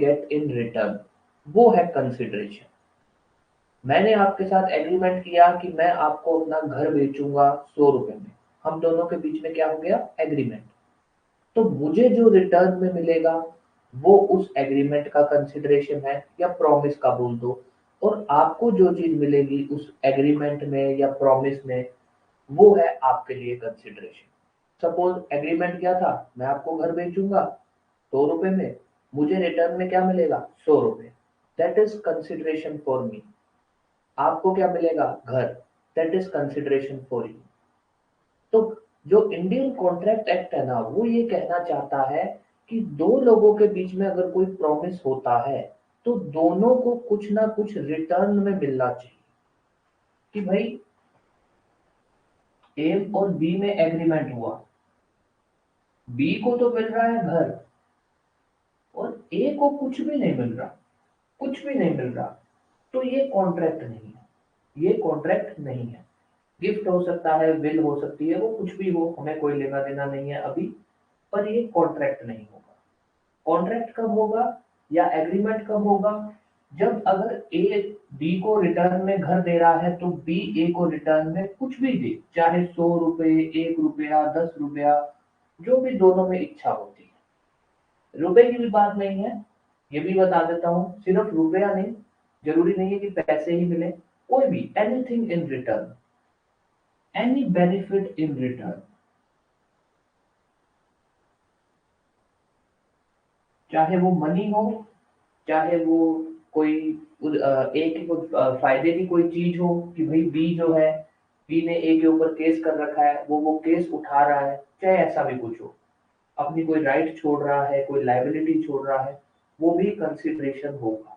Gate in return, वो है consideration. मैंने आपके साथ एग्रीमेंट किया कि मैं आपको अपना घर बेचूंगा 100 रुपए में, हम दोनों के बीच में क्या हो गया, एग्रीमेंट। तो मुझे जो रिटर्न में मिलेगा वो उस एग्रीमेंट का कंसिडरेशन है या प्रॉमिस का बोल दो, और आपको जो चीज मिलेगी उस एग्रीमेंट में या प्रॉमिस में वो है आपके लिए कंसिडरेशन। सपोज एग्रीमेंट क्या था, मैं आपको घर बेचूंगा 100 रुपए में, मुझे रिटर्न में क्या मिलेगा, 100 रुपए। That is consideration for me. आपको क्या मिलेगा, घर। That is consideration for you. तो जो इंडियन कॉन्ट्रैक्ट एक्ट है ना, वो ये कहना चाहता है कि दो लोगों के बीच में अगर कोई प्रॉमिस होता है तो दोनों को कुछ ना कुछ रिटर्न में मिलना चाहिए। कि भाई ए और बी में एग्रीमेंट हुआ, बी को तो मिल रहा है घर और ए को कुछ भी नहीं मिल रहा, कुछ भी नहीं मिल रहा, तो ये कॉन्ट्रैक्ट नहीं है, ये कॉन्ट्रैक्ट नहीं है। गिफ्ट हो सकता है, विल हो सकती है, वो कुछ भी हो, हमें कोई लेना देना नहीं है अभी, पर ये कॉन्ट्रैक्ट नहीं होगा। कॉन्ट्रैक्ट कब होगा या एग्रीमेंट कब होगा, जब अगर ए बी को रिटर्न में घर दे रहा है तो बी ए को रिटर्न में कुछ भी दे, चाहे 100 रुपए, 1 रुपया, 10 रुपया, जो भी दोनों में इच्छा होती है। रुपए की भी बात नहीं है, ये भी बता देता हूँ, सिर्फ रुपया नहीं, जरूरी नहीं है कि पैसे ही मिले, कोई भी anything in return, any benefit in return, चाहे वो मनी हो, चाहे वो कोई ए की कोई फायदे की कोई चीज हो, कि भाई बी जो है, बी ने ए के ऊपर केस कर रखा है, वो केस उठा रहा है, चाहे ऐसा भी कुछ हो, अपनी कोई राइट छोड़ रहा है, कोई लाइबिलिटी छोड़ रहा है, वो भी कंसिडरेशन होगा।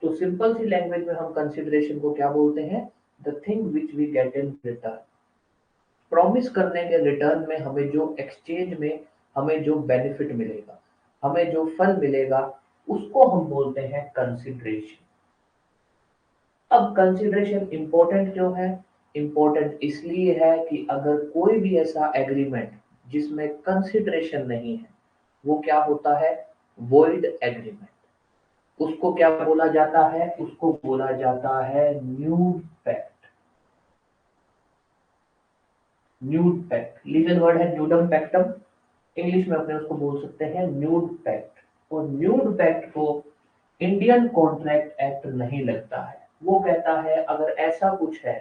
तो सिंपल सी लैंग्वेज में हम कंसिडरेशन को क्या बोलते हैं, the thing which we get in return. Promise करने के रिटर्न में हमें जो एक्सचेंज में हमें जो बेनिफिट मिलेगा, हमें जो फल मिलेगा, उसको हम बोलते हैं कंसिडरेशन। अब कंसिडरेशन इंपॉर्टेंट क्यों है, इंपॉर्टेंट इसलिए है कि अगर कोई भी ऐसा एग्रीमेंट जिसमें कंसिडरेशन नहीं है, वो क्या होता है, वॉइड एग्रीमेंट। उसको क्या बोला जाता है, उसको बोला जाता है nude pact. Nude pact legal word है, न्यूडम पैक्टम, इंग्लिश में अपने उसको बोल सकते हैं न्यूड पैक्ट। और न्यूड पैक्ट को इंडियन कॉन्ट्रैक्ट एक्ट नहीं लगता है। वो कहता है अगर ऐसा कुछ है,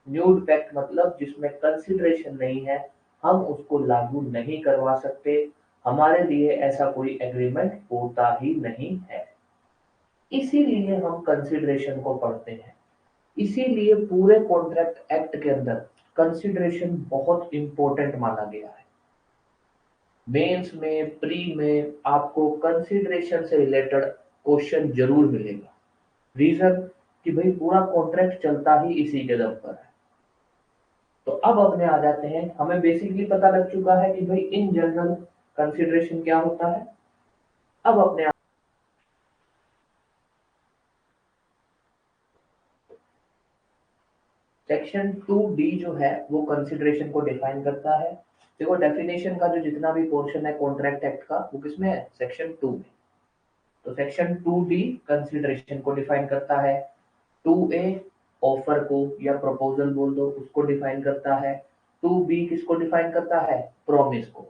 न्यूड पैक्ट मतलब जिसमें कंसिडरेशन नहीं है, हम उसको लागू नहीं करवा सकते, हमारे लिए ऐसा कोई एग्रीमेंट होता ही नहीं है। इसीलिए हम कंसिडरेशन को पढ़ते हैं। इसीलिए पूरे कॉन्ट्रैक्ट एक्ट के अंदर कंसिडरेशन बहुत इंपॉर्टेंट माना गया है। मेंस में, प्री में आपको कंसिडरेशन से रिलेटेड क्वेश्चन जरूर मिलेगा। रीजन कि भाई पूरा कॉन्ट्रैक्ट चलता ही इसी के दम पर है। तो अब अपने आ जाते हैं, हमें बेसिकली पता लग चुका है कि भाई इन जनरल कंसिडरेशन क्या होता है। अब अपने सेक्शन 2D जो है वो कंसिडरेशन को डिफाइन करता है। देखो डेफिनेशन का जो जितना भी पोर्शन है कॉन्ट्रैक्ट एक्ट का, वो किसमें है, सेक्शन 2 में। तो सेक्शन 2D कंसिडरेशन को डिफाइन करता है। 2A ऑफर को या प्रपोजल बोल दो, उसको डिफाइन करता है। 2B किसको डिफाइन करता है, प्रॉमिस को।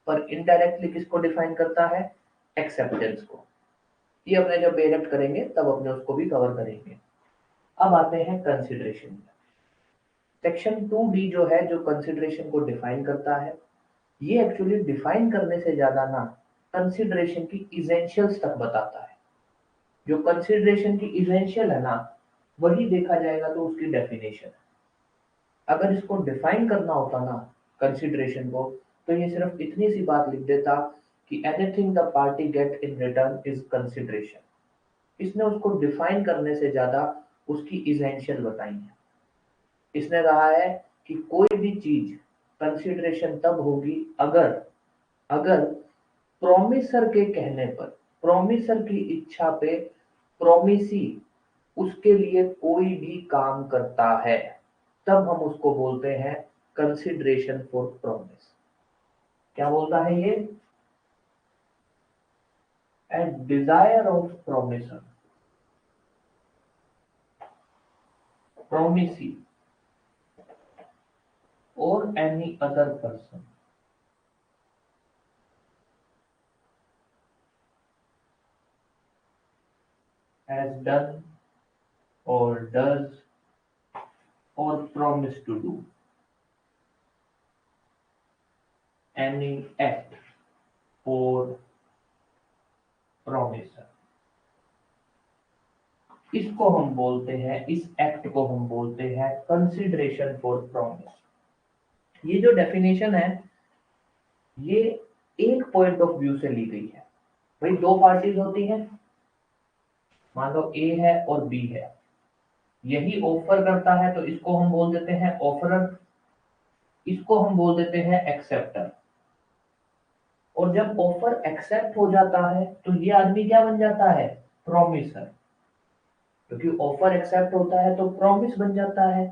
पर इनडायरेक्टली किसको डिफाइन करता है, एक्सेप्टेंस को। ये अपने जब डायरेक्ट करेंगे तब अपने उसको भी कवर करेंगे। अब आते हैं कंसिडरेशन में। सेक्शन 2D जो है, जो कंसिडरेशन को डिफाइन करता है, ये एक्चुअली डिफाइन करने से ज्यादा ना कंसिडरेशन की इसेंशियल्स तक बताता है। जो कंसिडरेशन की इसेंशियल है ना, वही देखा जाएगा तो उसकी डेफिनेशन है। अगर इसको डिफाइन करना होता ना कंसिडरेशन को, तो ये सिर्फ इतनी सी बात लिख देता कि anything the party get in return is consideration. इसने उसको डिफाइन करने से ज्यादा उसकी इसेंशियल बताई है। इसने कहा है कि कोई भी चीज कंसिडरेशन तब होगी अगर अगर प्रोमिसर के कहने पर, प्रोमिसर की इच्छा पे प्रोमिसी उसके लिए कोई भी काम करता है, तब हम उसको बोलते हैं कंसिडरेशन फॉर प्रॉमिस। क्या बोलता है ये, and desire of promisee or any other person has done or does or promised to do any act or promise, इसको हम बोलते हैं, इस एक्ट को हम बोलते हैं कंसिडरेशन फॉर प्रॉमिस। ये जो डेफिनेशन है ये एक पॉइंट ऑफ व्यू से ली गई है। भाई दो पार्टीज होती हैं, मान लो ए है और बी है, यही ऑफर करता है तो इसको हम बोल देते हैं ऑफरर, इसको हम बोल देते हैं एक्सेप्टर। और जब ऑफर एक्सेप्ट हो जाता है तो ये आदमी क्या बन जाता है, प्रॉमिसर, क्योंकि ऑफर एक्सेप्ट होता है तो प्रॉमिस बन जाता है।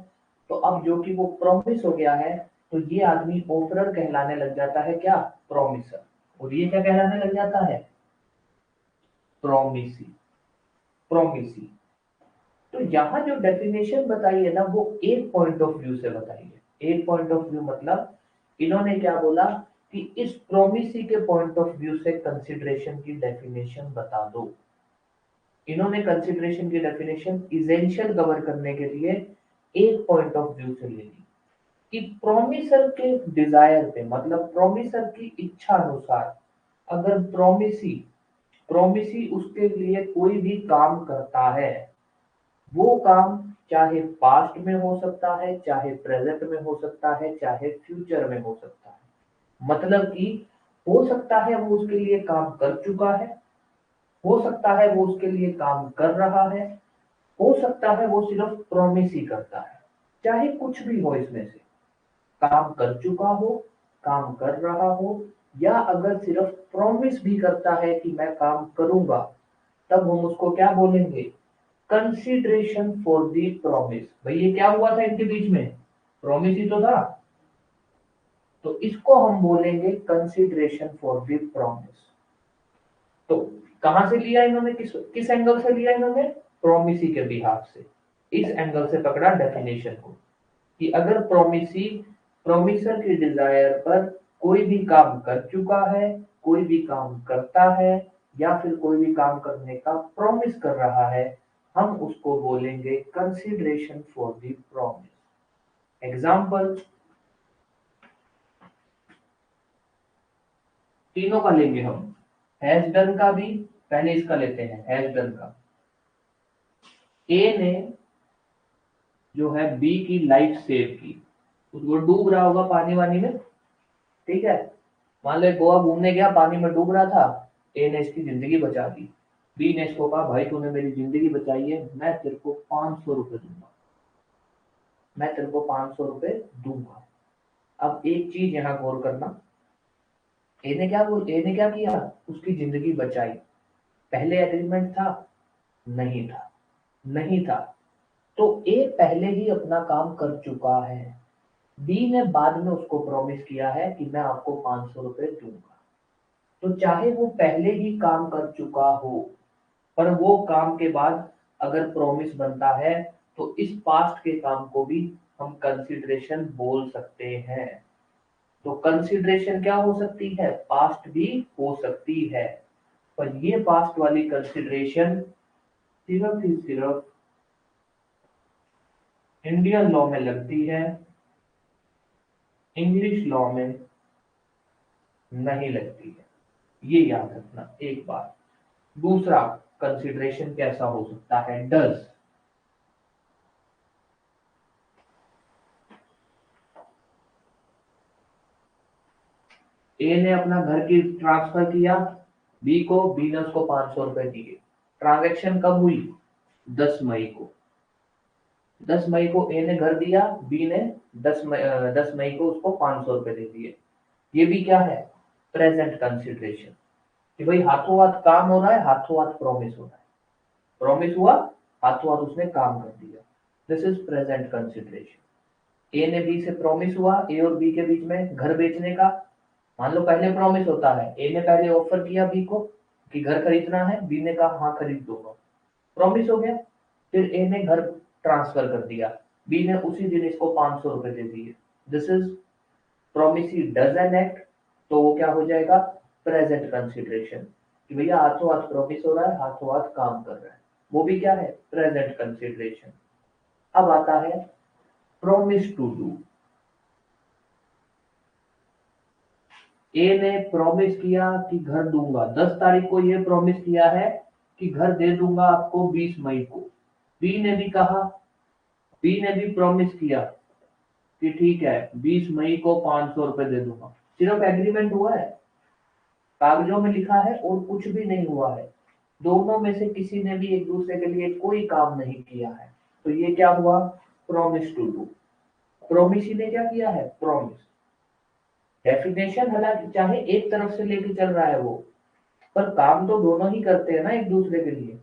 तो अब जो कि वो प्रॉमिस हो गया है तो ये आदमी ऑफरर कहलाने लग जाता है, क्या, प्रॉमिसर। और ये क्या कहलाने लग जाता है, प्रॉमिसी, प्रॉमिसी। तो यहाँ जो डेफिनेशन बताई है ना वो एक पॉइंट ऑफ व्यू से बताई है। एक पॉइंट ऑफ व्यू मतलब इन्होंने क्या बोला कि इस प्रोमिसी के पॉइंट ऑफ व्यू से कंसिडरेशन की डेफिनेशन बता दो। इन्होंने कंसिडरेशन की डेफिनेशन इसेंशियल कवर करने के लिए एक पॉइंट ऑफ व्यू से ले ली कि प्रोमिसर के डिजायर पे, मतलब प्रोमिसर की इच्छा अनुसार अगर प्रोमिसी प्रोमिसी उसके लिए कोई भी काम करता है, वो काम चाहे पास्ट में हो सकता है, चाहे प्रेजेंट में हो सकता है, चाहे फ्यूचर में हो सकता है। मतलब कि हो सकता है वो उसके लिए काम कर चुका है, हो सकता है वो उसके लिए काम कर रहा है, हो सकता है वो सिर्फ प्रॉमिस ही करता है। चाहे कुछ भी हो इसमें से, काम कर चुका हो, काम कर रहा हो, या अगर सिर्फ प्रॉमिस भी करता है कि मैं काम करूंगा, तब हम उसको क्या बोलेंगे, कंसिडरेशन फॉर दी प्रॉमिस। भाई ये क्या हुआ था इनके बीच में, प्रॉमिस ही तो था, तो इसको हम बोलेंगे कंसिडरेशन फॉर दी प्रॉमिस। तो कहां से लिया इन्होंने, किस किस एंगल से लिया इन्होंने, प्रोमिसी के बिहाफ से, इस एंगल से पकड़ा डेफिनेशन को कि अगर प्रोमिसी प्रोमिसर की डिजायर पर कोई भी काम कर चुका है, कोई भी काम करता है, या फिर कोई भी काम करने का प्रॉमिस कर रहा है, हम उसको बोलेंगे consideration for the promise. Example तीनों का लेंगे हम, हैज डन का भी, पहले इसका लेते हैं हैज डन का। ए ने जो है बी की लाइफ सेव की, वो डूब रहा होगा पानी वानी में, ठीक है, मान लो गोवा घूमने गया, पानी में डूब रहा था, ए ने इसकी जिंदगी बचा दी। बी ने इसको कहा भाई तूने मेरी जिंदगी बचाई है, मैं तेरे को 500 रुपए दूंगा, मैं तेरे को 500 रुपए दूंगा। अब एक चीज यहाँ गौर करना, ए ने क्या किया, उसकी जिंदगी बचाई। पहले एग्रीमेंट था, नहीं था, नहीं था, तो ए पहले ही अपना काम कर चुका है। बी ने बाद में उसको प्रॉमिस किया है कि मैं आपको 500 रुपए दूंगा। तो चाहे वो पहले ही काम कर चुका हो, पर वो काम के बाद अगर प्रॉमिस बनता है तो इस पास्ट के काम को भी हम कंसिडरेशन बोल सकते हैं। तो कंसिडरेशन क्या हो सकती है, पास्ट भी हो सकती है, पर ये पास्ट वाली कंसिडरेशन सिर्फ ही सिर्फ इंडियन लॉ में लगती है, इंग्लिश लॉ में नहीं लगती है, ये याद रखना एक बार। दूसरा कंसिडरेशन कैसा हो सकता है, डज। ए ने अपना घर की ट्रांसफर किया बी को, बी ने उसको 500 रुपए दिए। ट्रांजैक्शन कब हुई, 10 मई को। 10 मई को ए ने घर दिया, बी ने 10 मई को उसको 500 रुपए दे दिए। ये भी क्या है, प्रेजेंट कंसिडरेशन, कि भाई हाथों हाथ काम हो रहा है, हाथों हाथ प्रॉमिस हो रहा है, प्रॉमिस हुआ, हाथों हाथ उसने काम कर दिया। This is present consideration. A ने बी से प्रॉमिस हुआ, ए और बी के बीच में घर बेचने का। मान लो पहले प्रॉमिस होता है, ए ने पहले ऑफर किया बी को, कि घर खरीदना है, बी ने कहा हाँ खरीद दूंगा, प्रॉमिस हो गया। फिर ए ने घर ट्रांसफर कर दिया, बी ने उसी दिन इसको 500 रुपए दे दिए, this is promise he does an act, तो वो क्या हो जाएगा, प्रेजेंट कंसिडरेशन, कि भैया हाथों हाथ प्रॉमिस हो रहा है, हाथों हाथ काम कर रहा है, वो भी क्या है, प्रेजेंट कंसिडरेशन। अब आता है प्रॉमिस टू डू। ए ने प्रॉमिस किया कि घर दूंगा, 10 तारीख को ये प्रॉमिस किया है कि घर दे दूंगा आपको 20 मई को। बी ने भी कहा, बी ने भी प्रॉमिस किया कि ठीक है 20 मई को 500 रुपए दे दूंगा। सिर्फ एग्रीमेंट हुआ है, कागजों में लिखा है और कुछ भी नहीं हुआ है, दोनों में से किसी ने भी एक दूसरे के लिए कोई काम नहीं किया है, तो ये क्या हुआ, प्रॉमिस टू डू। प्रॉमिस ही ने क्या किया है, प्रॉमिस। डेफिनेशन हालांकि चाहे एक तरफ से लेके चल रहा है वो, पर काम तो दोनों ही करते हैं ना एक दूसरे के लिए,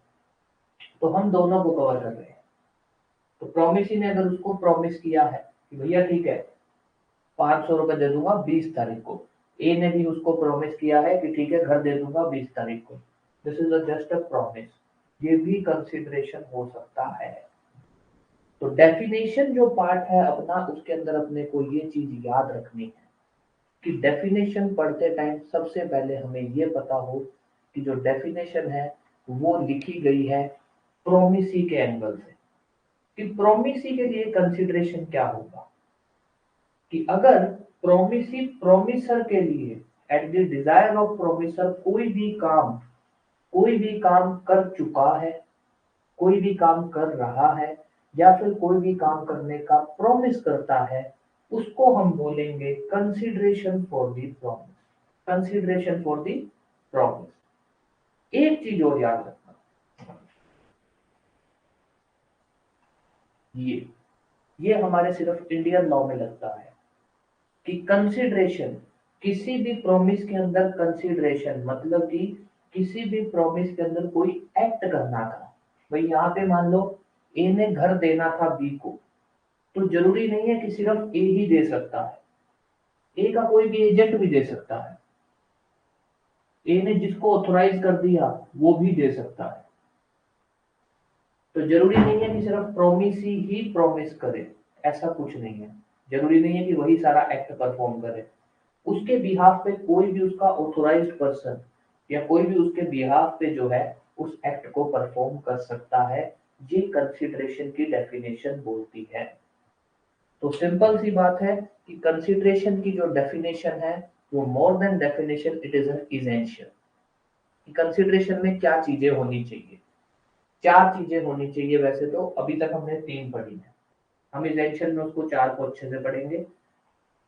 तो हम दोनों को कवर कर रहे हैं। तो प्रॉमिस ही ने अगर उसको प्रॉमिस किया है कि भैया ठीक है 500 रुपए दे दूंगा 20 तारीख को, ए ने भी उसको प्रॉमिस किया है कि ठीक है घर दे दूंगा 20 तारीख को, this is just a promise, ये भी कंसिडरेशन हो सकता है। तो डेफिनेशन जो पार्ट है अपना, उसके अंदर अपने को ये चीज याद रखनी है कि डेफिनेशन पढ़ते टाइम सबसे पहले हमें ये पता हो कि जो डेफिनेशन है वो लिखी गई है प्रोमिसी के एंगल से, कि प्रोमिसी के लिए कंसिडरेशन क्या होगा, कि अगर प्रोमिसी प्रोमिसर के लिए at the desire of promisor कोई भी काम कर चुका है, कोई भी काम कर रहा है, या फिर कोई भी काम करने का प्रॉमिस करता है, उसको हम बोलेंगे consideration for the promise, consideration for the promise. एक चीज और याद रखना, ये हमारे सिर्फ इंडियन लॉ में लगता है कि कंसिडरेशन, किसी भी प्रॉमिस के अंदर कंसिडरेशन मतलब कि किसी भी प्रॉमिस के अंदर कोई एक्ट करना था। भाई यहाँ पे मान लो ए ने घर देना था बी को, तो जरूरी नहीं है कि सिर्फ ए ही दे सकता है, ए का कोई भी एजेंट भी दे सकता है, ए ने जिसको ऑथोराइज कर दिया वो भी दे सकता है। तो जरूरी नहीं है कि सिर्फ प्रॉमिस ही प्रॉमिस करे, ऐसा कुछ नहीं है, जरूरी नहीं है कि वही सारा एक्ट परफॉर्म करे, उसके बिहाफ पे कोई भी उसका ऑथोराइज्ड पर्सन या कोई भी उसके बिहाफ पे जो है उस एक्ट को परफॉर्म कर सकता है, ये कंसिडरेशन की डेफिनेशन बोलती है। तो सिंपल सी बात है कि कंसिडरेशन की जो डेफिनेशन है वो more than definition, it is an essential. Consideration में क्या चीजें होनी चाहिए, चार चीजें होनी चाहिए, वैसे तो अभी तक हमने तीन पढ़ी है, हम इसेंशियल में उसको चार को अच्छे से पढ़ेंगे।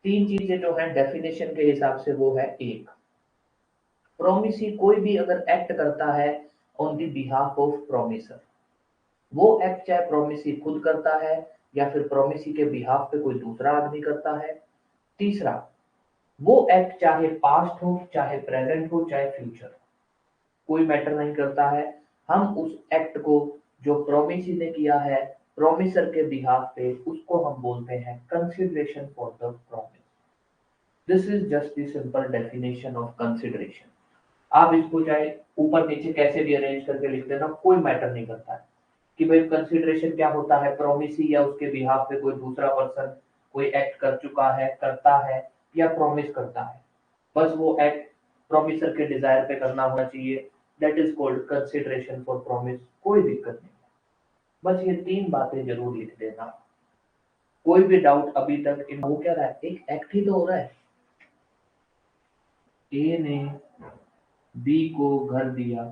तीन चीजें जो है डेफिनेशन के हिसाब से वो है, एक, प्रोमिसी कोई भी अगर एक्ट करता है on the behalf of promisor, वो एक्ट चाहे प्रोमिसी खुद करता है या फिर प्रोमिसी के बिहाफ पे कोई दूसरा आदमी करता है। तीसरा, वो एक्ट चाहे पास्ट हो चाहे प्रेजेंट हो चाहे फ्यूचर, कोई मैटर नहीं करता है, हम उस एक्ट को जो प्रोमिसी ने किया है प्रोमिसर के बिहाफ पे, उसको हम बोलते हैं consideration for the promise. This is just the simple definition of consideration. आप इसको चाहे ऊपर नीचे कैसे भी अरेंज करके लिख देना, कोई मैटर नहीं करता है कि भाई कंसिडरेशन क्या होता है, प्रोमिसी या उसके बिहाफ पे कोई दूसरा पर्सन कोई एक्ट कर चुका है, करता है या प्रॉमिस करता है, बस वो एक्ट प्रोमिसर के डिजायर पे करना होना चाहिए, that is called consideration for promise, कोई दिक्कत नहीं। बस ये तीन बातें जरूर लिख देना। कोई भी डाउट अभी तक इन हो क्या रहा है, एक एक्ट ही तो हो रहा है, ए ने बी को घर दिया,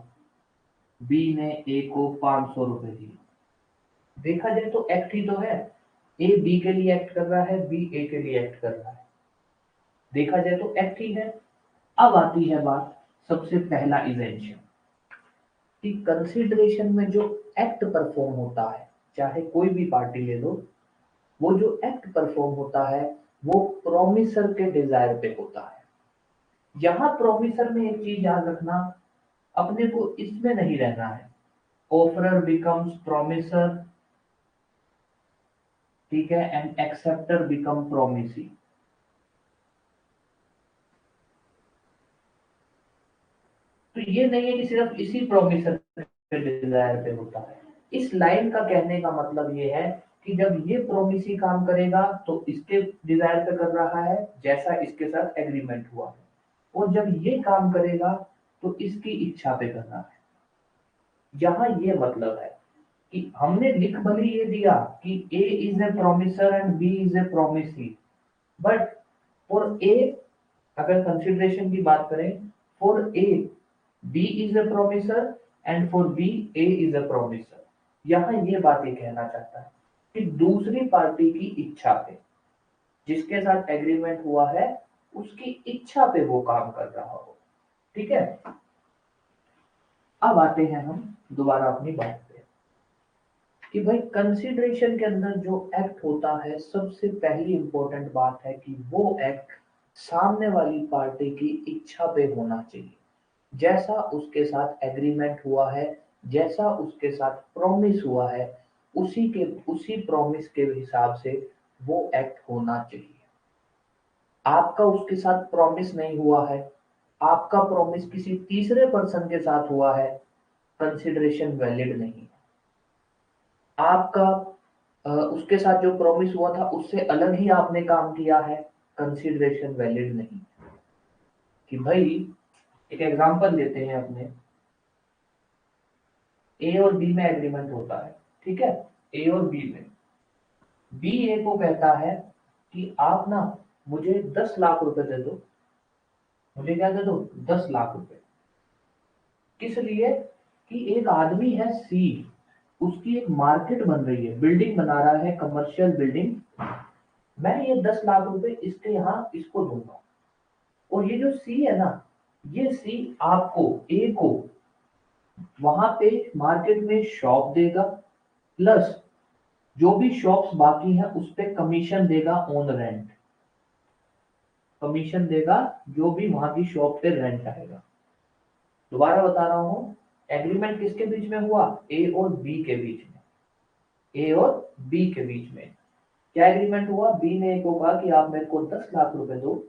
बी ने ए को 500 रुपए दिए, देखा जाए तो एक्ट ही तो है, ए बी के लिए एक्ट कर रहा है, बी ए के लिए एक्ट कर रहा है, देखा जाए तो एक्ट ही है। अब आती है बात, सबसे पहला इजेंशियल, कि कंसिडरेशन में जो एक्ट परफॉर्म होता है, चाहे कोई भी पार्टी ले लो, वो जो एक्ट परफॉर्म होता है वो प्रोमिसर के डिजायर पे होता है। यहाँ प्रोमिसर में एक चीज याद रखना, अपने को इसमें नहीं रहना है, ऑफरर बिकम्स प्रोमिसर, ठीक है, एंड एक्सेप्टर बिकम प्रोमिसी। तो ये नहीं है कि सिर्फ इसी प्रोमिसर के डिजायर पे होता है। इस लाइन का कहने का मतलब ये है कि जब ये प्रोमिसी काम करेगा तो इसके डिजायर पे कर रहा है जैसा इसके साथ एग्रीमेंट हुआ है, और जब ये काम करेगा तो इसकी इच्छा पे कर रहा है। यहाँ ये मतलब है कि हमने लिख भले ये दिया कि A is a promisor and B is a promisee, but for A अगर कंसिडरेशन की बात करें, for A B is a promisor and for B A is a promisor. यहाँ ये बात ये कहना चाहता है कि दूसरी पार्टी की इच्छा पे, जिसके साथ एग्रीमेंट हुआ है उसकी इच्छा पे वो काम कर रहा हो। ठीक है, अब आते हैं हम दोबारा अपनी बात पे कि भाई कंसिडरेशन के अंदर जो एक्ट होता है, सबसे पहली इंपॉर्टेंट बात है कि वो एक्ट सामने वाली पार्टी की इच्छा पे होना चाहिए। जैसा उसके साथ एग्रीमेंट हुआ है, जैसा उसके साथ प्रॉमिस हुआ है, उसी प्रॉमिस के हिसाब से वो एक्ट होना चाहिए। आपका उसके साथ प्रॉमिस नहीं हुआ है, आपका प्रॉमिस किसी तीसरे पर्सन के साथ हुआ है, कंसिडरेशन वैलिड नहीं है। आपका उसके साथ जो प्रॉमिस हुआ था उससे अलग ही आपने काम किया है, कंसिडरेशन वैलिड नहीं। कि भाई एक एग्जांपल लेते हैं अपने, ए और बी में एग्रीमेंट होता है, ठीक है। ए और बी में बी ए को कहता है कि आप ना मुझे 10 लाख रुपए दे दो। मुझे क्या दे दो? 10 लाख रुपए। किस लिए? कि एक आदमी है सी, उसकी एक मार्केट बन रही है, बिल्डिंग बना रहा है, कमर्शियल बिल्डिंग। मैं ये 10 लाख रुपए इसके यहाँ इसको दूंगा, और ये जो सी है ना, ये सी आपको ए को वहां पे मार्केट में शॉप देगा, प्लस जो भी शॉप्स बाकी हैं उस पे कमीशन देगा ऑन रेंट। कमीशन देगा जो भी वहां की शॉप पे रेंट आएगा। दोबारा बता रहा हूँ, एग्रीमेंट किसके बीच में हुआ? ए और बी के बीच में। ए और बी के बीच में क्या एग्रीमेंट हुआ? बी ने ए को कहा कि आप मेरे को 10 लाख रुपए दो,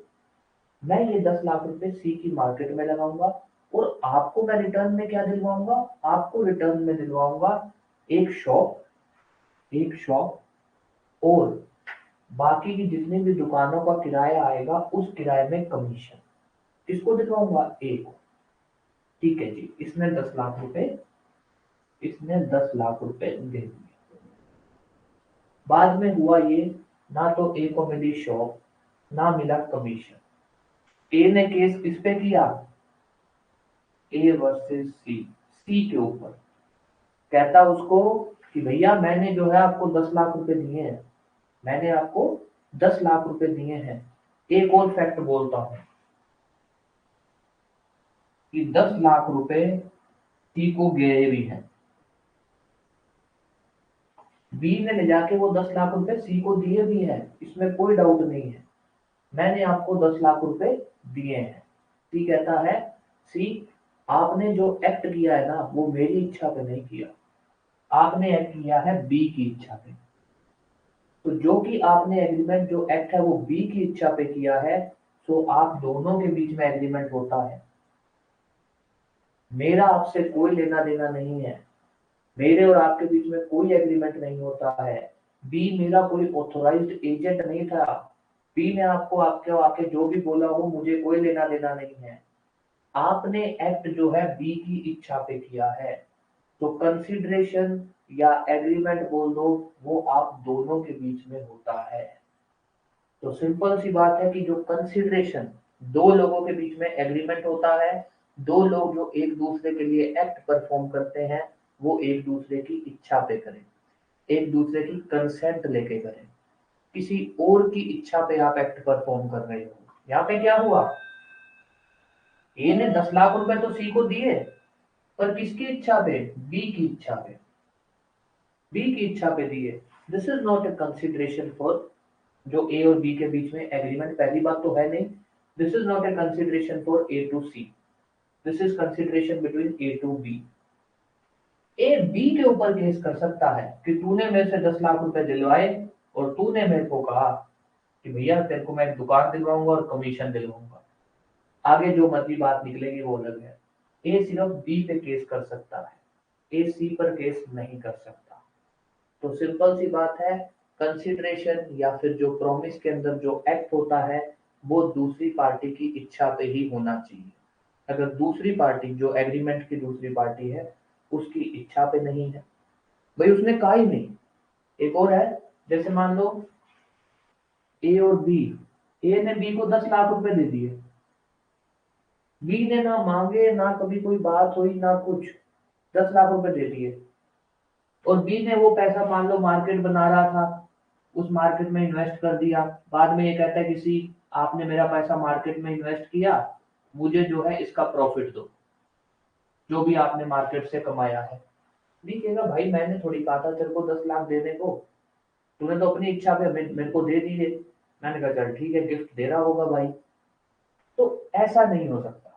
मैं ये 10 लाख रुपए सी की मार्केट में लगाऊंगा, और आपको मैं रिटर्न में क्या दिलवाऊंगा? आपको रिटर्न में दिलवाऊंगा एक शॉप और बाकी की जितनी भी दुकानों का किराया आएगा उस किराए में कमीशन। किसको दिलवाऊंगा? ए को। ठीक है जी, इसने 10 लाख रुपए दे दिए। बाद में हुआ ये, ना तो ए को मिली शॉप, ना मिला कमीशन। ए ने केस किस पे किया? ए वर्सेस सी, सी के ऊपर। कहता उसको कि भैया मैंने जो है आपको 10 लाख रुपए दिए हैं, मैंने आपको 10 लाख रुपए दिए हैं। एक और फैक्ट बोलता हूं कि 10 लाख रुपए सी को गए भी हैं। बी ने ले जाके वो 10 लाख रुपए सी को दिए भी हैं, इसमें कोई डाउट नहीं है। मैंने आपको 10 लाख रुपए दिए हैं। सी कहता है, सी आपने जो एक्ट किया है ना वो मेरी इच्छा पे नहीं किया, आपने एक्ट किया है बी की इच्छा पे। तो जो कि आपने एग्रीमेंट जो एक्ट है वो बी की इच्छा पे किया है, तो आप दोनों के बीच में एग्रीमेंट होता है। मेरा आपसे कोई लेना देना नहीं है, मेरे और आपके बीच में कोई एग्रीमेंट नहीं होता है। बी मेरा कोई ऑथोराइज्ड एजेंट नहीं था। बी ने आपको आपके आके जो भी बोला हो मुझे कोई लेना देना नहीं है। आपने एक्ट जो है बी की इच्छा पे किया है, तो कंसिडरेशन या एग्रीमेंट बोल दो, वो आप दोनों के बीच में होता है। तो सिंपल सी बात है कि जो कंसिडरेशन दो लोगों के बीच में एग्रीमेंट होता है, दो लोग जो एक दूसरे के लिए एक्ट परफॉर्म करते हैं वो एक दूसरे की इच्छा पे करें, एक दूसरे की कंसेंट लेके करें। किसी और की इच्छा पे आप एक्ट परफॉर्म कर रहे हो। यहाँ पे क्या हुआ? ए ने 10 लाख रुपए तो सी को दिए, पर किसकी इच्छा पे? बी की इच्छा पे। बी की इच्छा पे दिए। This is not a consideration for जो ए और बी के बीच में एग्रीमेंट, पहली बात तो है नहीं। This is not a consideration for A to C, this is consideration between A to B. A B के ऊपर केस कर सकता है कि तूने मेरे से 10 लाख रुपए दिलवाए और तूने मेरे को कहा कि भैया तेरे को मैं एक दुकान दिलवाऊंगा और कमीशन दिलवाऊंगा। आगे जो मर्जी बात निकलेगी वो अलग है। ए सिर्फ बी पे केस कर सकता है, ए सी पर केस नहीं कर सकता। तो सिंपल सी बात है, कंसिडरेशन या फिर जो प्रॉमिस के अंदर जो एक्ट होता है वो दूसरी पार्टी की इच्छा पे ही होना चाहिए। अगर दूसरी पार्टी जो एग्रीमेंट की दूसरी पार्टी है उसकी इच्छा पे नहीं है, भाई उसने कहा ही नहीं। एक और है, जैसे मान लो ए और बी, ए ने बी को 10 लाख रुपए दे दिए, बी ने ना मांगे ना कभी कोई बात हुई ना कुछ, 10 लाख रुपए दे दिए। और बी ने वो पैसा मान लो मार्केट बना रहा था, उस मार्केट में इन्वेस्ट कर दिया, बाद में ये कहता है किसी, आपने मेरा पैसा मार्केट में इन्वेस्ट किया, मुझे जो है इसका प्रॉफिट दो, जो भी आपने मार्केट से कमाया है। बी कहेगा भाई मैंने थोड़ी कहा था तेरे को 10 लाख देने को, तूने तो अपनी इच्छा पे मेरे को दे दिए। मैंने कहा चल ठीक है, गिफ्ट दे रहा होगा भाई। तो ऐसा नहीं हो सकता।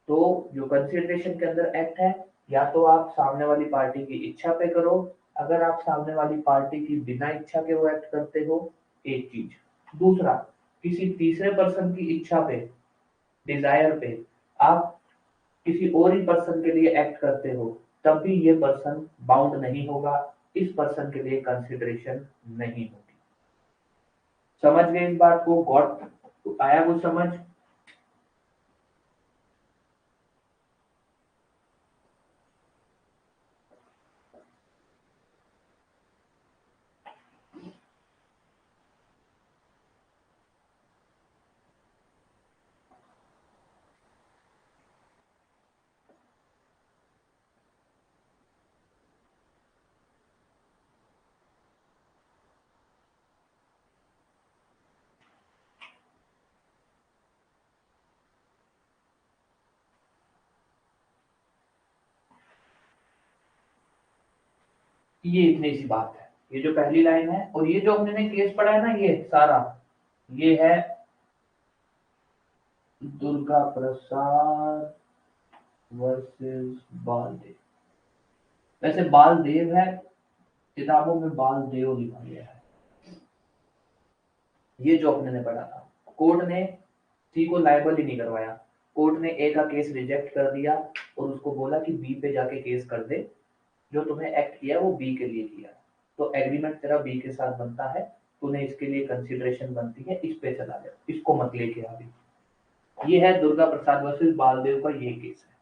तो जो कंसिडरेशन के अंदर एक्ट है, या तो आप सामने वाली पार्टी की इच्छा पे करो, अगर आप सामने वाली पार्टी की बिना इच्छा के वो एक्ट करते हो, एक चीज। दूसरा, किसी तीसरे पर्सन की इच्छा पे, डिजायर पे आप किसी और ही पर्सन के लिए एक्ट करते हो, तब भी ये पर्सन बाउंड नहीं होगा, इस पर्सन के लिए कंसिडरेशन नहीं होगी। समझ गए इस बात को? गॉट आया वो समझ? ये इतनी सी बात है, ये जो पहली लाइन है और ये जो हमने केस पढ़ा है ना, ये सारा ये है दुर्गा प्रसाद वर्सेस बालदेव। वैसे बालदेव है, किताबों में बालदेव लिखा गया है। ये जो अपने ने पढ़ा था, कोर्ट ने सी को लायबल ही नहीं करवाया, कोर्ट ने ए का केस रिजेक्ट कर दिया और उसको बोला कि बी पे जाके केस कर दे, जो तुम्हें एक्ट किया वो बी के लिए किया, तो एग्रीमेंट तेरा बी के साथ बनता है, तूने इसके लिए कंसिडरेशन बनती है, इस पे चला जा, इसको मत लेके अभी। ये है दुर्गा प्रसाद वर्सेस बालदेव का ये केस है।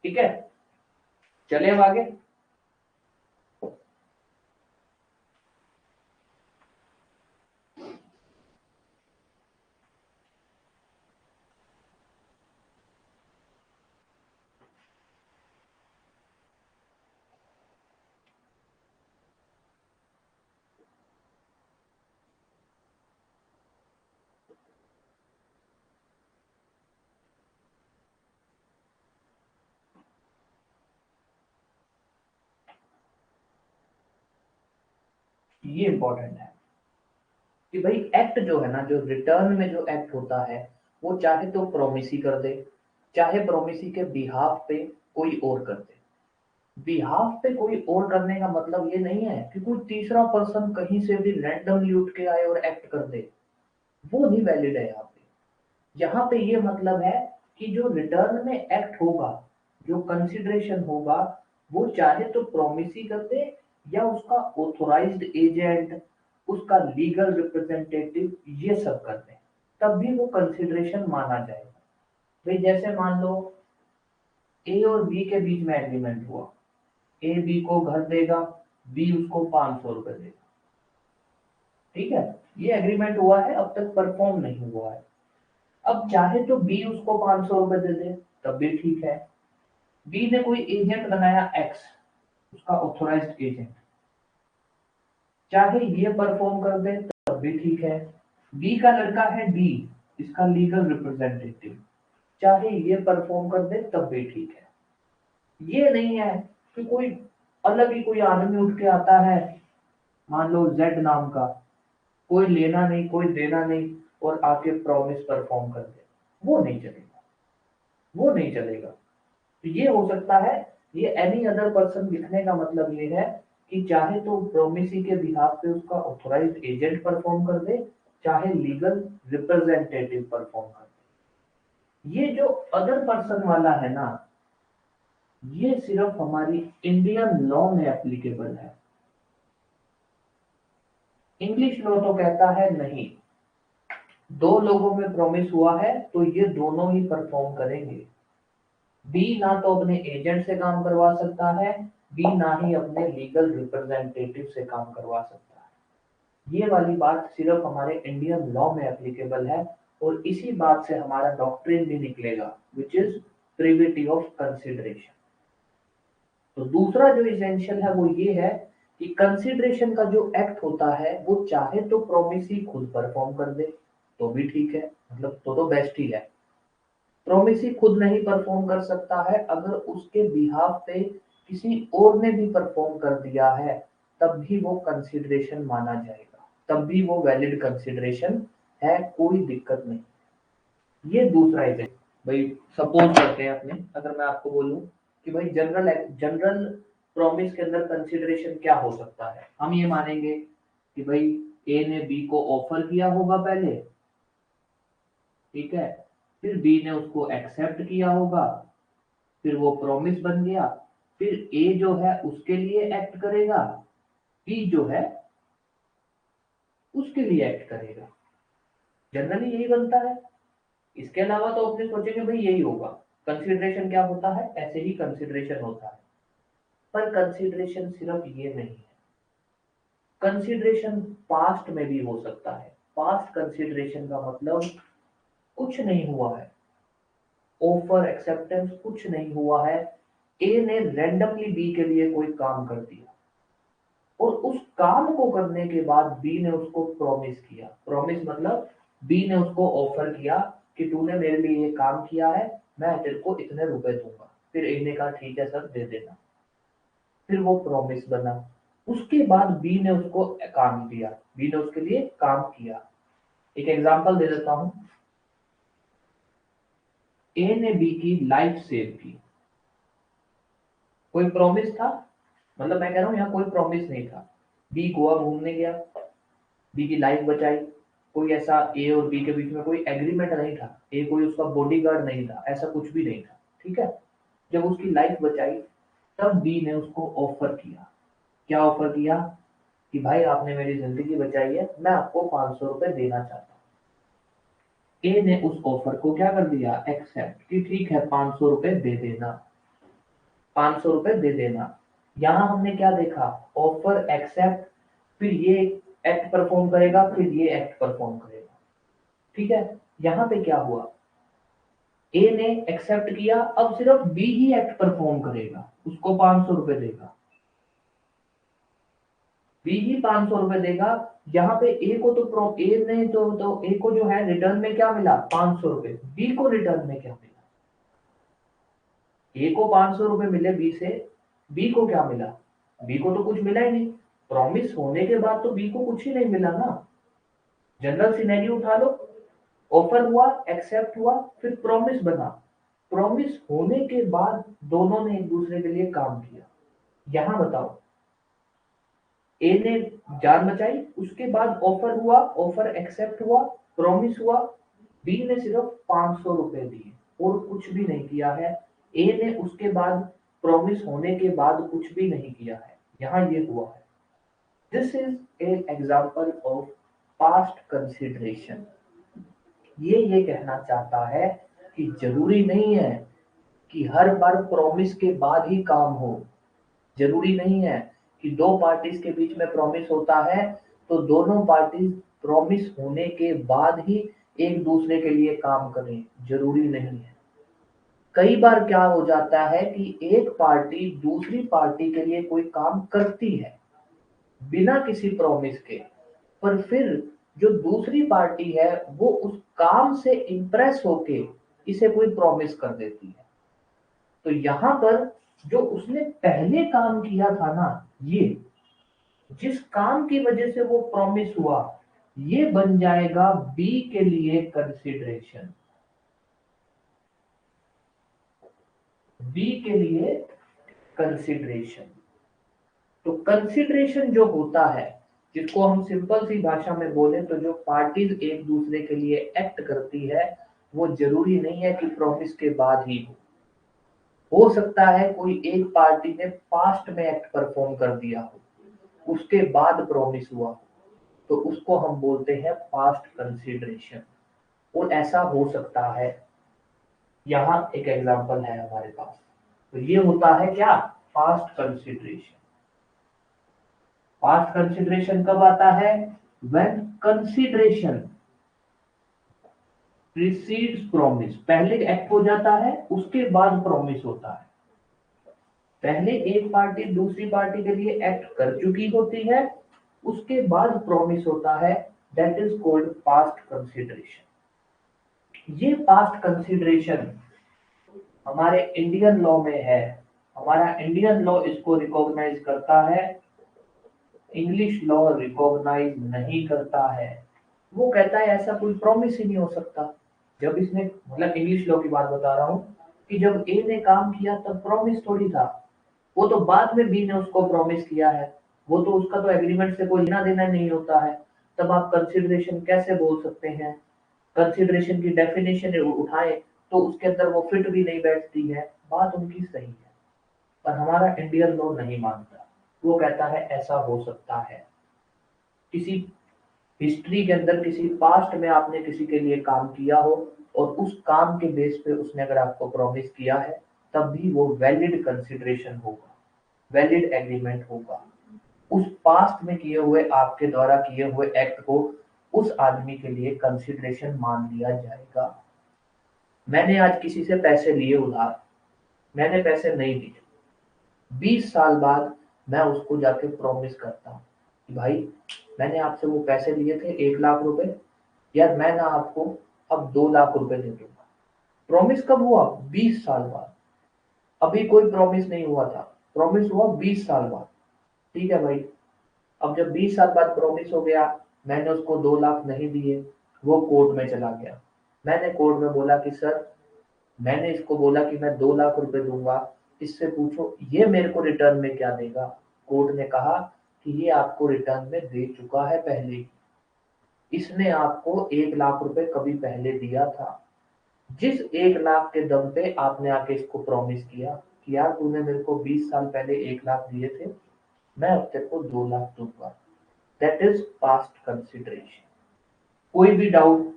ठीक है, चले अब आगे। ये इंपॉर्टेंट है कि भाई एक्ट जो है ना, जो रिटर्न में जो एक्ट होता है, वो चाहे तो प्रोमिसी कर दे, चाहे प्रोमिसी के बिहाफ पे कोई और कर दे। बिहाफ पे कोई और करने का मतलब ये नहीं है कि कोई तीसरा पर्सन कहीं से भी रैंडमली उठ के आए और एक्ट कर दे, वो नहीं वैलिड है यहाँ पे। यहाँ पे ये मतलब है कि जो रिटर्न में एक्ट होगा, जो कंसिडरेशन होगा, वो चाहे तो प्रोमिसी कर दे या उसका ऑथोराइज्ड एजेंट, उसका लीगल रिप्रेजेंटेटिव ये सब कर दे, तब भी वो कंसिडरेशन माना जाएगा। भाई जैसे मान लो ए और बी के बीच में एग्रीमेंट हुआ, ए बी को घर देगा, बी उसको 500 रुपए देगा। ठीक है, ये एग्रीमेंट हुआ है, अब तक परफॉर्म नहीं हुआ है। अब चाहे तो बी उसको 500 रुपए दे दे, तब भी ठीक है। बी ने कोई एजेंट बनाया एक्स, उसका ऑथोराइज्ड एजेंट, चाहे ये परफॉर्म कर दे तब भी ठीक है। बी का लड़का है डी, इसका लीगल रिप्रेजेंटेटिव, चाहे ये परफॉर्म कर दे तब भी ठीक है। ये नहीं है कि कोई अलग ही कोई आदमी उठ के आता है, मान लो जेड नाम का, कोई लेना नहीं कोई देना नहीं, और आके प्रॉमिस परफॉर्म कर दे, वो नहीं चलेगा, वो नहीं चलेगा। तो ये हो सकता है, ये एनी अदर पर्सन लिखने का मतलब ये है कि चाहे तो प्रोमिसी के बिहाफ पे उसका ऑथोराइज्ड एजेंट परफॉर्म कर दे, चाहे लीगल रिप्रेजेंटेटिव परफॉर्म कर ये जो अदर पर्सन वाला है ना, ये सिर्फ हमारी इंडियन लॉ में एप्लीकेबल है। इंग्लिश लॉ तो कहता है नहीं, दो लोगों में प्रॉमिस हुआ है तो ये दोनों ही परफॉर्म करेंगे। बी ना तो अपने एजेंट से काम करवा सकता है, बी ना ही अपने लीगल रिप्रेजेंटेटिव से काम करवा सकता है। ये वाली बात सिर्फ हमारे इंडियन लॉ में एप्लीकेबल है, और इसी बात से हमारा डॉक्ट्रिन भी निकलेगा, which is privity of consideration. तो दूसरा जो इसेंशियल है वो ये है कि कंसिडरेशन का जो एक्ट होता है वो चाहे तो प्रॉमिस ही खुद परफॉर्म कर दे तो भी ठीक है, मतलब तो बेस्ट ही है। प्रॉमिस ही खुद नहीं परफॉर्म कर सकता है, अगर उसके बिहाफ पे किसी और ने भी परफॉर्म कर दिया है तब भी वो कंसिडरेशन माना जाएगा, तब भी वो वैलिड कंसिडरेशन है, कोई दिक्कत नहीं। ये दूसरा है। भाई सपोज करते हैं अपने, अगर मैं आपको बोलूं कि भाई जनरल जनरल प्रॉमिस के अंदर कंसिडरेशन क्या हो सकता है, हम ये मानेंगे कि भाई ए ने बी को ऑफर किया होगा पहले, ठीक है, फिर बी ने उसको एक्सेप्ट किया होगा, फिर वो प्रॉमिस बन गया, फिर ए जो है उसके लिए एक्ट करेगा, बी जो है उसके लिए एक्ट करेगा। जनरली यही बनता है। इसके अलावा तो अपने सोचेंगे भाई यही होगा, कंसिडरेशन क्या होता है, ऐसे ही कंसिडरेशन होता है। पर कंसिडरेशन सिर्फ ये नहीं है, कंसिडरेशन पास्ट में भी हो सकता है। पास्ट कंसिडरेशन का मतलब कुछ नहीं हुआ है, ऑफर एक्सेप्टेंस कुछ नहीं हुआ है, ए ने रैंडमली बी के लिए कोई काम कर दिया और उस काम को करने के बाद बी ने उसको प्रॉमिस किया। प्रॉमिस मतलब बी ने उसको ऑफर किया कि तूने मेरे लिए ये काम किया है, मैं तेरे को इतने रुपए दूंगा। फिर ए ने कहा ठीक है सर दे देना, फिर वो प्रॉमिस बना। उसके बाद बी ने उसको काम दिया, बी ने उसके लिए काम किया। एक एग्जांपल दे देता हूं, ए ने बी की लाइफ सेव की, कोई प्रॉमिस था, मतलब मैं कह रहा हूं यहाँ कोई प्रॉमिस नहीं था। बी गोवा घूमने गया, बी की लाइफ बचाई, कोई ऐसा ए और बी के बीच में कोई एग्रीमेंट नहीं था, ए कोई उसका बॉडीगार्ड नहीं था, ऐसा कुछ भी नहीं था, ठीक है। जब उसकी लाइफ बचाई तब बी ने उसको ऑफर किया। क्या ऑफर किया कि भाई आपने मेरी जिंदगी बचाई है, मैं आपको 500 रुपए देना चाहता हूँ। ए ने उस ऑफर को क्या कर दिया, एक्सेप्ट, कि ठीक है 500 रुपए दे देना, 500 रुपए दे देना। यहां हमने क्या देखा, ऑफर एक्सेप्ट, फिर ये एक्ट परफॉर्म करेगा, फिर ये एक्ट परफॉर्म करेगा, ठीक है। यहां पे क्या हुआ, ए ने एक्सेप्ट किया, अब सिर्फ बी ही एक्ट परफॉर्म करेगा, उसको 500 रुपए देगा, बी ही 500 रुपए देगा। यहाँ पे ए को तो ए ने तो ए को जो है रिटर्न में क्या मिला, 500 रुपए, बी को रिटर्न में क्या मिला, ए को 500 रुपए मिले बी से, बी को क्या मिला, बी को तो कुछ मिला ही नहीं। प्रॉमिस होने के बाद तो बी को कुछ ही नहीं मिला ना। जनरल सिनेरियो उठा लो, ऑफर हुआ, एक्सेप्ट हुआ, फिर प्रॉमिस बना, प्रॉमिस होने के बाद दोनों ने एक दूसरे के लिए काम किया। यहां बताओ, ए ने जान बचाई, उसके बाद ऑफर हुआ, ऑफर एक्सेप्ट हुआ, प्रॉमिस हुआ, बी ने सिर्फ 500 रुपए दिए और कुछ भी नहीं किया है। ए ने उसके बाद प्रॉमिस होने के बाद कुछ भी नहीं किया है, यहां ये हुआ है। This is a example of past consideration. ये कहना चाहता है कि जरूरी नहीं है कि हर बार प्रॉमिस के बाद ही काम हो। जरूरी नहीं है कि दो पार्टीज के बीच में प्रॉमिस होता है तो दोनों पार्टीज प्रॉमिस होने के बाद ही एक दूसरे के लिए काम करें, जरूरी नहीं है। कई बार क्या हो जाता है कि एक पार्टी दूसरी पार्टी के लिए कोई काम करती है बिना किसी प्रॉमिस के, पर फिर जो दूसरी पार्टी है वो उस काम से इंप्रेस होके इसे कोई प्रॉमिस कर देती है। तो यहां पर जो उसने पहले काम किया था ना, ये जिस काम की वजह से वो प्रॉमिस हुआ, ये बन जाएगा बी के लिए कंसिडरेशन, बी के लिए कंसिडरेशन। तो कंसिडरेशन जो होता है, जिसको हम सिंपल सी भाषा में बोले तो जो पार्टीज एक दूसरे के लिए एक्ट करती है, वो जरूरी नहीं है कि प्रॉमिस के बाद ही हो सकता है कोई एक पार्टी ने पास्ट में एक्ट परफॉर्म कर दिया हो, उसके बाद प्रॉमिस हुआ हो, तो उसको हम बोलते हैं पास्ट कंसीडरेशन। और ऐसा हो सकता है, यहाँ एक एग्जांपल है हमारे पास, तो ये होता है क्या, पास्ट कंसीडरेशन। पास्ट कंसीडरेशन कब आता है, व्हेन कंसीडरेशन प्रीसीड्स प्रॉमिस, पहले एक्ट हो जाता है उसके बाद प्रॉमिस होता है। पहले एक पार्टी दूसरी पार्टी के लिए एक्ट कर चुकी होती है, उसके बाद प्रॉमिस होता है, that is called past consideration. ये पास्ट कंसीडरेशन हमारे इंडियन लॉ में है, हमारा इंडियन लॉ इसको रिकॉग्नाइज करता है, इंग्लिश लॉ रिकॉग्नाइज नहीं करता है। वो कहता है ऐसा कोई प्रॉमिस ही नहीं हो सकता। जब इसने, मतलब इंग्लिश लॉ की बात बता रहा हूँ, कि जब ए ने काम किया तब प्रॉमिस थोड़ी था, वो तो बाद में बी ने उसको प्रॉमिस किया है, वो तो उसका तो एग्रीमेंट से कोई लेना देना नहीं होता है, तब आप कंसिडरेशन कैसे बोल सकते हैं। कंसिडरेशन की डेफिनेशन उठाए तो उसके अंदर वो फिट भी नहीं बैठती है, बात उनकी सही है, पर हमारा इंडियन लॉ नहीं मानता। वो कहता है ऐसा हो सकता है, किसी हिस्ट्री के अंदर किसी पास्ट में आपने किसी के लिए काम किया हो और उस काम के बेस पे उसने अगर आपको प्रॉमिस किया है, तब भी वो वैलिड कंसिडरेशन होगा, वैलिड एग्रीमेंट होगा। उस पास्ट में किए हुए, आपके द्वारा किए हुए एक्ट को उस आदमी के लिए कंसिडरेशन मान लिया जाएगा। मैंने आज किसी से पैसे लिए उधार, मैंने पैसे नहीं दिए, 20 साल बाद मैं उसको जाके प्रॉमिस करता हूँ कि भाई मैंने आपसे वो पैसे लिए थे 1 लाख रुपए, यार मैं ना आपको अब 2 लाख रुपए दे दूंगा। प्रॉमिस कब हुआ, 20 साल बाद। अभी कोई प्रॉमिस नहीं हुआ था, प्रॉमिस हुआ 20 साल बाद। ठीक है भाई, अब जब 20 साल बाद प्रॉमिस हो गया, मैंने उसको 2 लाख नहीं दिए, वो कोर्ट में चला गया। मैंने कोर्ट में बोला कि सर, मैंने इसको बोला कि मैं 2 लाख रुपए दूंगा, इससे पूछो ये मेरे को रिटर्न में क्या देगा। कोर्ट ने कहा कि ये आपको रिटर्न में दे चुका है पहले ही, इसने आपको 1 लाख रुपए कभी पहले दिया था। जिस 1 लाख के दम पे आपने आके इसको प्रॉमिस किया कि यार तूने मेरे को 20 साल पहले 1 लाख दिए थे, मैं अब तेरे को 2 लाख दूंगा, दैट इज पास्ट कंसिडरेशन। कोई भी डाउट,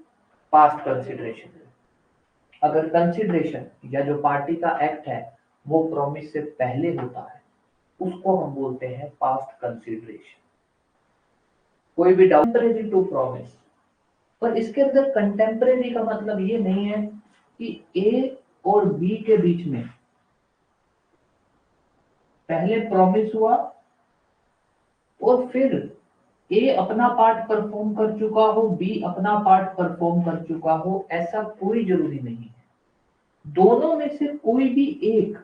पास्ट कंसिडरेशन। अगर कंसिडरेशन या जो पार्टी का एक्ट है वो प्रॉमिस से पहले होता है, उसको हम बोलते हैं पास्ट कंसिडरेशन। कोई भी डाउट, कंटेम्परेरी टू प्रॉमिस। पर इसके अंदर कंटेम्परेरी का मतलब ये नहीं है कि ए और बी के बीच में पहले प्रॉमिस हुआ और फिर ए अपना पार्ट परफॉर्म कर चुका हो, बी अपना पार्ट परफॉर्म कर चुका हो, ऐसा कोई जरूरी नहीं है। दोनों में से कोई भी एक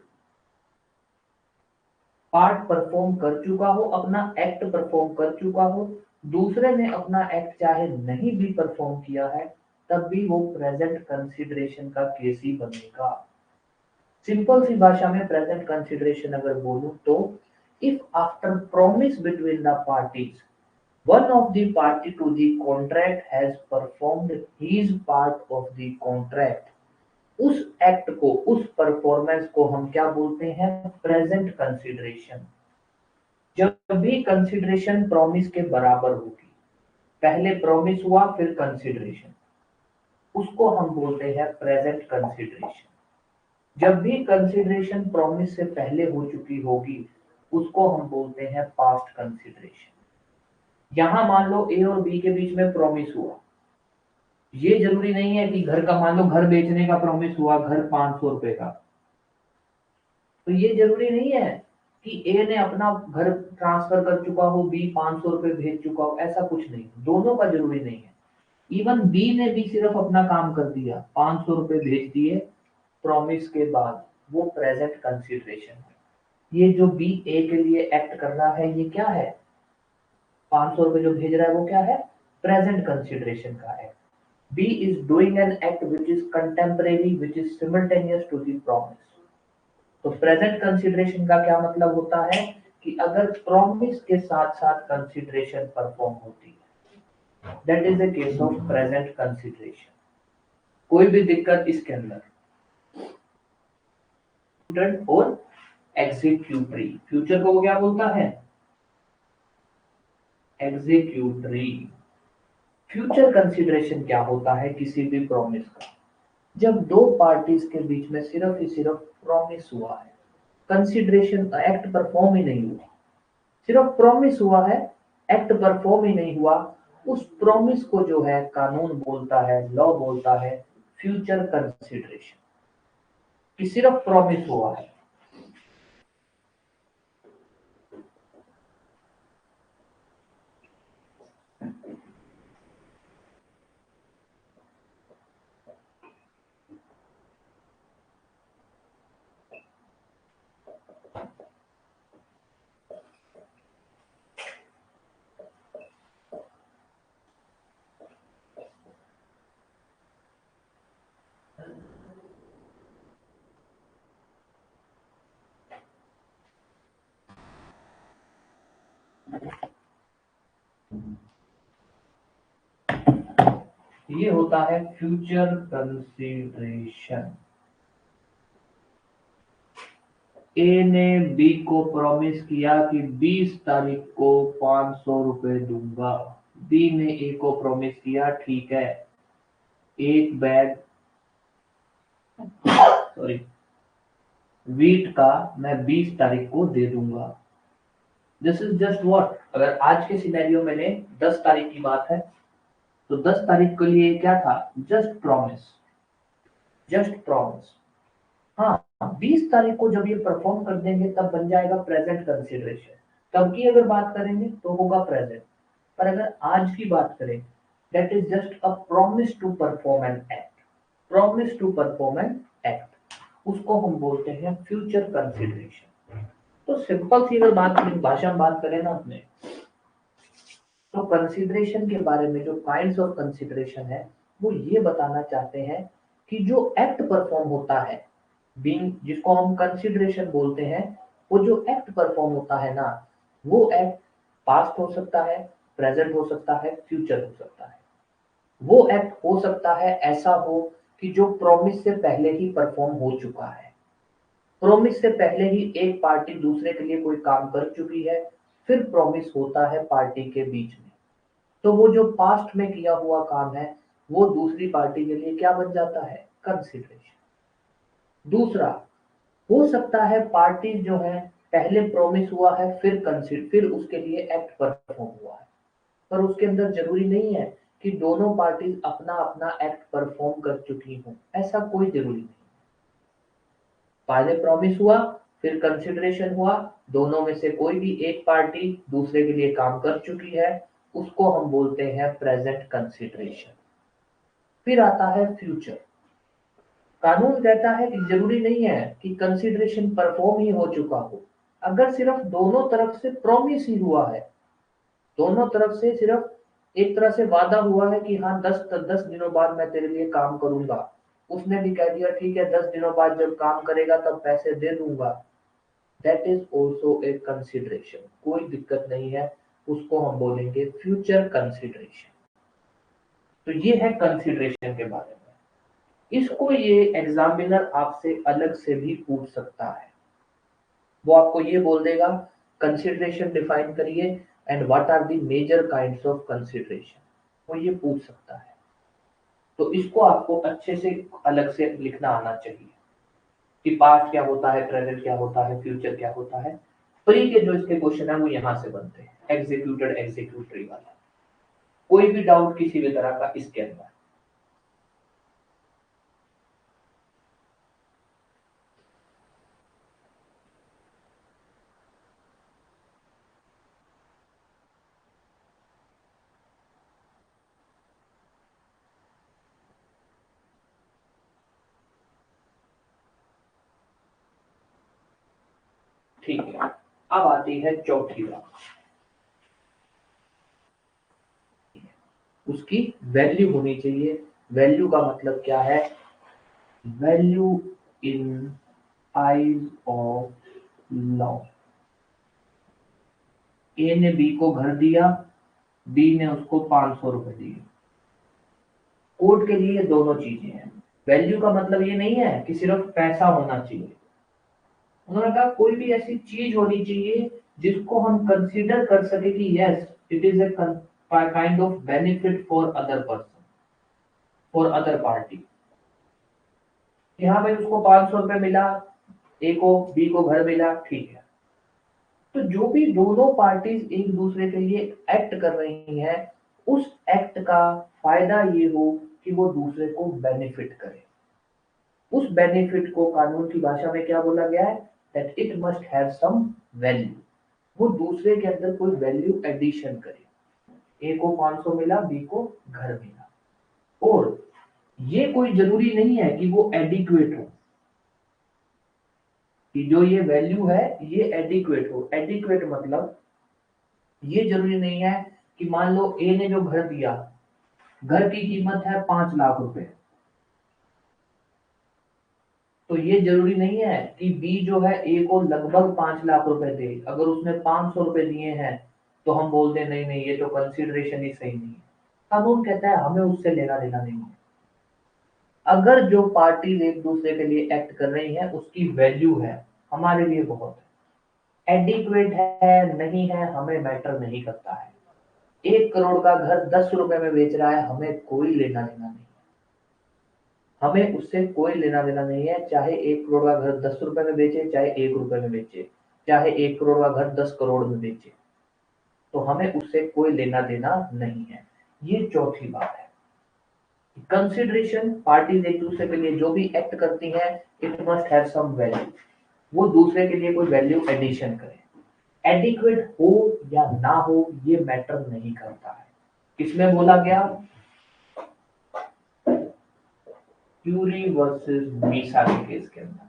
पार्ट परफॉर्म कर चुका हो, अपना एक्ट परफॉर्म कर चुका हो, दूसरे ने अपना एक्ट चाहे नहीं भी परफॉर्म किया है, तब भी वो प्रेजेंट कंसिडरेशन का केस ही बनेगा। सिंपल सी भाषा में प्रेजेंट कंसिडरेशन अगर बोलूं तो, if after promise between the parties one of the party to the contract has performed his part of the contract, उस एक्ट को, उस परफॉर्मेंस को हम क्या बोलते हैं, प्रेजेंट कंसिडरेशन। जब भी कंसिडरेशन प्रॉमिस के बराबर होगी, पहले प्रॉमिस हुआ फिर कंसिडरेशन, उसको हम बोलते हैं प्रेजेंट कंसिडरेशन। जब भी कंसिडरेशन प्रॉमिस से पहले हो चुकी होगी, उसको हम बोलते हैं पास्ट कंसिडरेशन। यहां मान लो ए और बी के बीच में प्रॉमिस हुआ, ये जरूरी नहीं है कि घर का, मान लो घर बेचने का प्रॉमिस हुआ, घर 500 रुपए का, तो ये जरूरी नहीं है कि ए ने अपना घर ट्रांसफर कर चुका हो, बी 500 रुपए भेज चुका हो, ऐसा कुछ नहीं, दोनों का जरूरी नहीं है। इवन बी ने भी सिर्फ अपना काम कर दिया, 500 रुपए भेज दिए प्रॉमिस के बाद, वो प्रेजेंट कंसिडरेशन है। ये जो बी ए के लिए एक्ट कर रहा है, ये क्या है, 500 रुपए जो भेज रहा है वो क्या है, प्रेजेंट कंसिडरेशन का act. B is doing an act which is contemporary, which is simultaneous to the promise. तो प्रेजेंट कंसिडरेशन का क्या मतलब होता है कि अगर प्रॉमिस के साथ साथ कंसिडरेशन परफॉर्म होती है, that is the case of present consideration. कोई भी दिक्कत इसके अंदर और एग्जीक्यूटरी, फ्यूचर को वो क्या बोलता है, एग्जीक्यूटरी। फ्यूचर कंसीडरेशन क्या होता है किसी भी प्रॉमिस का, जब दो पार्टीज के बीच में सिर्फ ही सिर्फ प्रॉमिस हुआ है, कंसीडरेशन एक्ट परफॉर्म ही नहीं हुआ, सिर्फ प्रॉमिस हुआ है, एक्ट परफॉर्म ही नहीं हुआ, उस प्रॉमिस को जो है कानून बोलता है, लॉ बोलता है फ्यूचर कंसीडरेशन, कि सिर्फ प्रॉमिस हुआ है। ये होता है फ्यूचर कंसीडरेशन। ए ने बी को प्रॉमिस किया कि 20 तारीख को 500 रुपए दूंगा। बी ने ए को प्रॉमिस किया ठीक है, एक बैग सॉरी वीट का मैं 20 तारीख को दे दूंगा। दिस इज जस्ट व्हाट, अगर आज के सिनेरियो में ले 10 तारीख की बात है तो 10 तारीख के लिए क्या था, जस्ट प्रॉमिस, जस्ट प्रॉमिस। हाँ 20 तारीख को जब ये परफॉर्म कर देंगे तब बन जाएगा प्रेजेंट कंसिडरेशन, तब की अगर बात करेंगे तो होगा प्रेजेंट। पर अगर आज की बात करें, that is just a promise to perform an act, promise to perform an act, उसको हम बोलते हैं फ्यूचर कंसिडरेशन। तो सिंपल सी अगर बात भाषा में बात करें ना अपने, तो कंसिडरेशन के बारे में जो काइंड्स ऑफ कंसिडरेशन है वो ये बताना चाहते हैं कि जो एक्ट परफॉर्म होता है, बीइंग जिसको हम कंसिडरेशन बोलते हैं, वो जो एक्ट परफॉर्म होता है ना, वो एक्ट पास्ट हो सकता है, प्रेजेंट हो सकता है, फ्यूचर हो सकता है। वो एक्ट हो सकता है ऐसा हो कि जो प्रॉमिस से पहले ही परफॉर्म हो चुका है, प्रॉमिस से पहले ही एक पार्टी दूसरे के लिए कोई काम कर चुकी है, फिर प्रॉमिस होता है पार्टी के बीच में, तो वो जो पास्ट में किया हुआ काम है वो दूसरी पार्टी के लिए क्या बन जाता है, कंसिडरेशन। दूसरा, हो सकता है पार्टी जो है पहले प्रॉमिस हुआ है फिर उसके लिए एक्ट परफॉर्म हुआ है, पर उसके अंदर जरूरी नहीं है कि दोनों पार्टीज अपना अपना एक्ट परफॉर्म कर चुकी हों, ऐसा कोई जरूरी नहीं। पहले प्रॉमिस हुआ फिर कंसिडरेशन हुआ, दोनों में से कोई भी एक पार्टी दूसरे के लिए काम कर चुकी है, उसको हम बोलते हैं प्रेजेंट कंसिडरेशन। फिर आता है फ्यूचर। कानून कहता है कि जरूरी नहीं है कि कंसिडरेशन परफॉर्म ही हो चुका हो, अगर सिर्फ दोनों तरफ से प्रॉमिस ही हुआ है, दोनों तरफ से सिर्फ एक तरह से वादा हुआ है कि हाँ 10 दिनों बाद मैं तेरे लिए काम करूंगा, उसने भी कह दिया ठीक है 10 दिनों बाद जब काम करेगा तब पैसे दे दूंगा, that is also a consideration, कोई दिक्कत नहीं है, उसको हम बोलेंगे फ्यूचर कंसिडरेशन। तो ये है कंसिडरेशन के बारे में। इसको ये एग्जामिनर आपसे अलग से भी पूछ सकता है, वो आपको ये बोल देगा कंसिडरेशन डिफाइन करिए and what are the major kinds of consideration, वो ये पूछ सकता है। तो इसको आपको अच्छे से अलग से लिखना आना चाहिए कि पास्ट क्या होता है, प्रेजेंट क्या होता है, फ्यूचर क्या होता है। प्री के जो इसके क्वेश्चन है वो यहाँ से बनते हैं, एग्जीक्यूटेड एग्जीक्यूटरी वाला। कोई भी डाउट किसी भी तरह का इसके अंदर। ठीक है, अब आती है चौथी बात, उसकी वैल्यू होनी चाहिए। वैल्यू का मतलब क्या है, value in eyes of law. A ने बी को घर दिया, बी ने उसको 500 रुपए दिए। कोर्ट के लिए दोनों चीजें हैं, वैल्यू का मतलब ये नहीं है कि सिर्फ पैसा होना चाहिए। उन्होंने कहा कोई भी ऐसी चीज होनी चाहिए जिसको हम कंसीडर कर सके कि yes it is a kind of benefit for other person, for other party. कि हाँ भाई उसको 500 रुपये मिला, ए को बी को घर मिला, ठीक है। तो जो भी दोनों पार्टीज एक दूसरे के लिए एक्ट कर रही हैं, उस एक्ट का फायदा ये हो कि वो दूसरे को बेनिफिट करे। उस बेनिफिट को कानून की भाषा में क्या बोला गया है, that it must have some value. वो दूसरे के अंदर कोई वैल्यू एडिशन करे। ए को 500 मिला, बी को घर मिला, और ये कोई जरूरी नहीं है कि वो एडिक्वेट हो, कि जो ये वैल्यू है ये एडिक्वेट हो। एडिक्वेट मतलब ये जरूरी नहीं है कि मान लो ए ने जो घर दिया, घर की कीमत है 5 लाख रुपए, तो ये जरूरी नहीं है कि बी जो है ए को लगभग 5 लाख रुपए दे। अगर उसने 500 रुपए दिए हैं तो हम बोल दें नहीं नहीं ये तो कंसिडरेशन ही सही नहीं है। कानून कहता है हमें उससे लेना देना नहीं है। अगर जो पार्टीज एक दूसरे के लिए एक्ट कर रही हैं उसकी वैल्यू है, हमारे लिए बहुत है। एडिक्वेट है नहीं है हमें मैटर नहीं करता है। 1 करोड़ का घर 10 रुपए में बेच रहा है, हमें कोई लेना देना नहीं। हमें उससे कोई लेना देना नहीं है, चाहे 1 करोड़ का घर 10 रुपए में बेचे, चाहे 1 रुपए में बेचे, चाहे 1 करोड़ का घर 10 करोड़ में बेचे, तो हमें उससे कोई लेना देना नहीं है। ये चौथी बात है। कंसिडरेशन, पार्टीज एक दूसरे के लिए जो भी एक्ट करती हैं, it must have some value. वो दूसरे के लिए कोई वैल्यू एडिशन करे। एडिक्वेट हो या ना हो ये मैटर नहीं करता है। किसमें बोला गया, क्यूरी वर्सेस मीसा के केस के अंदर,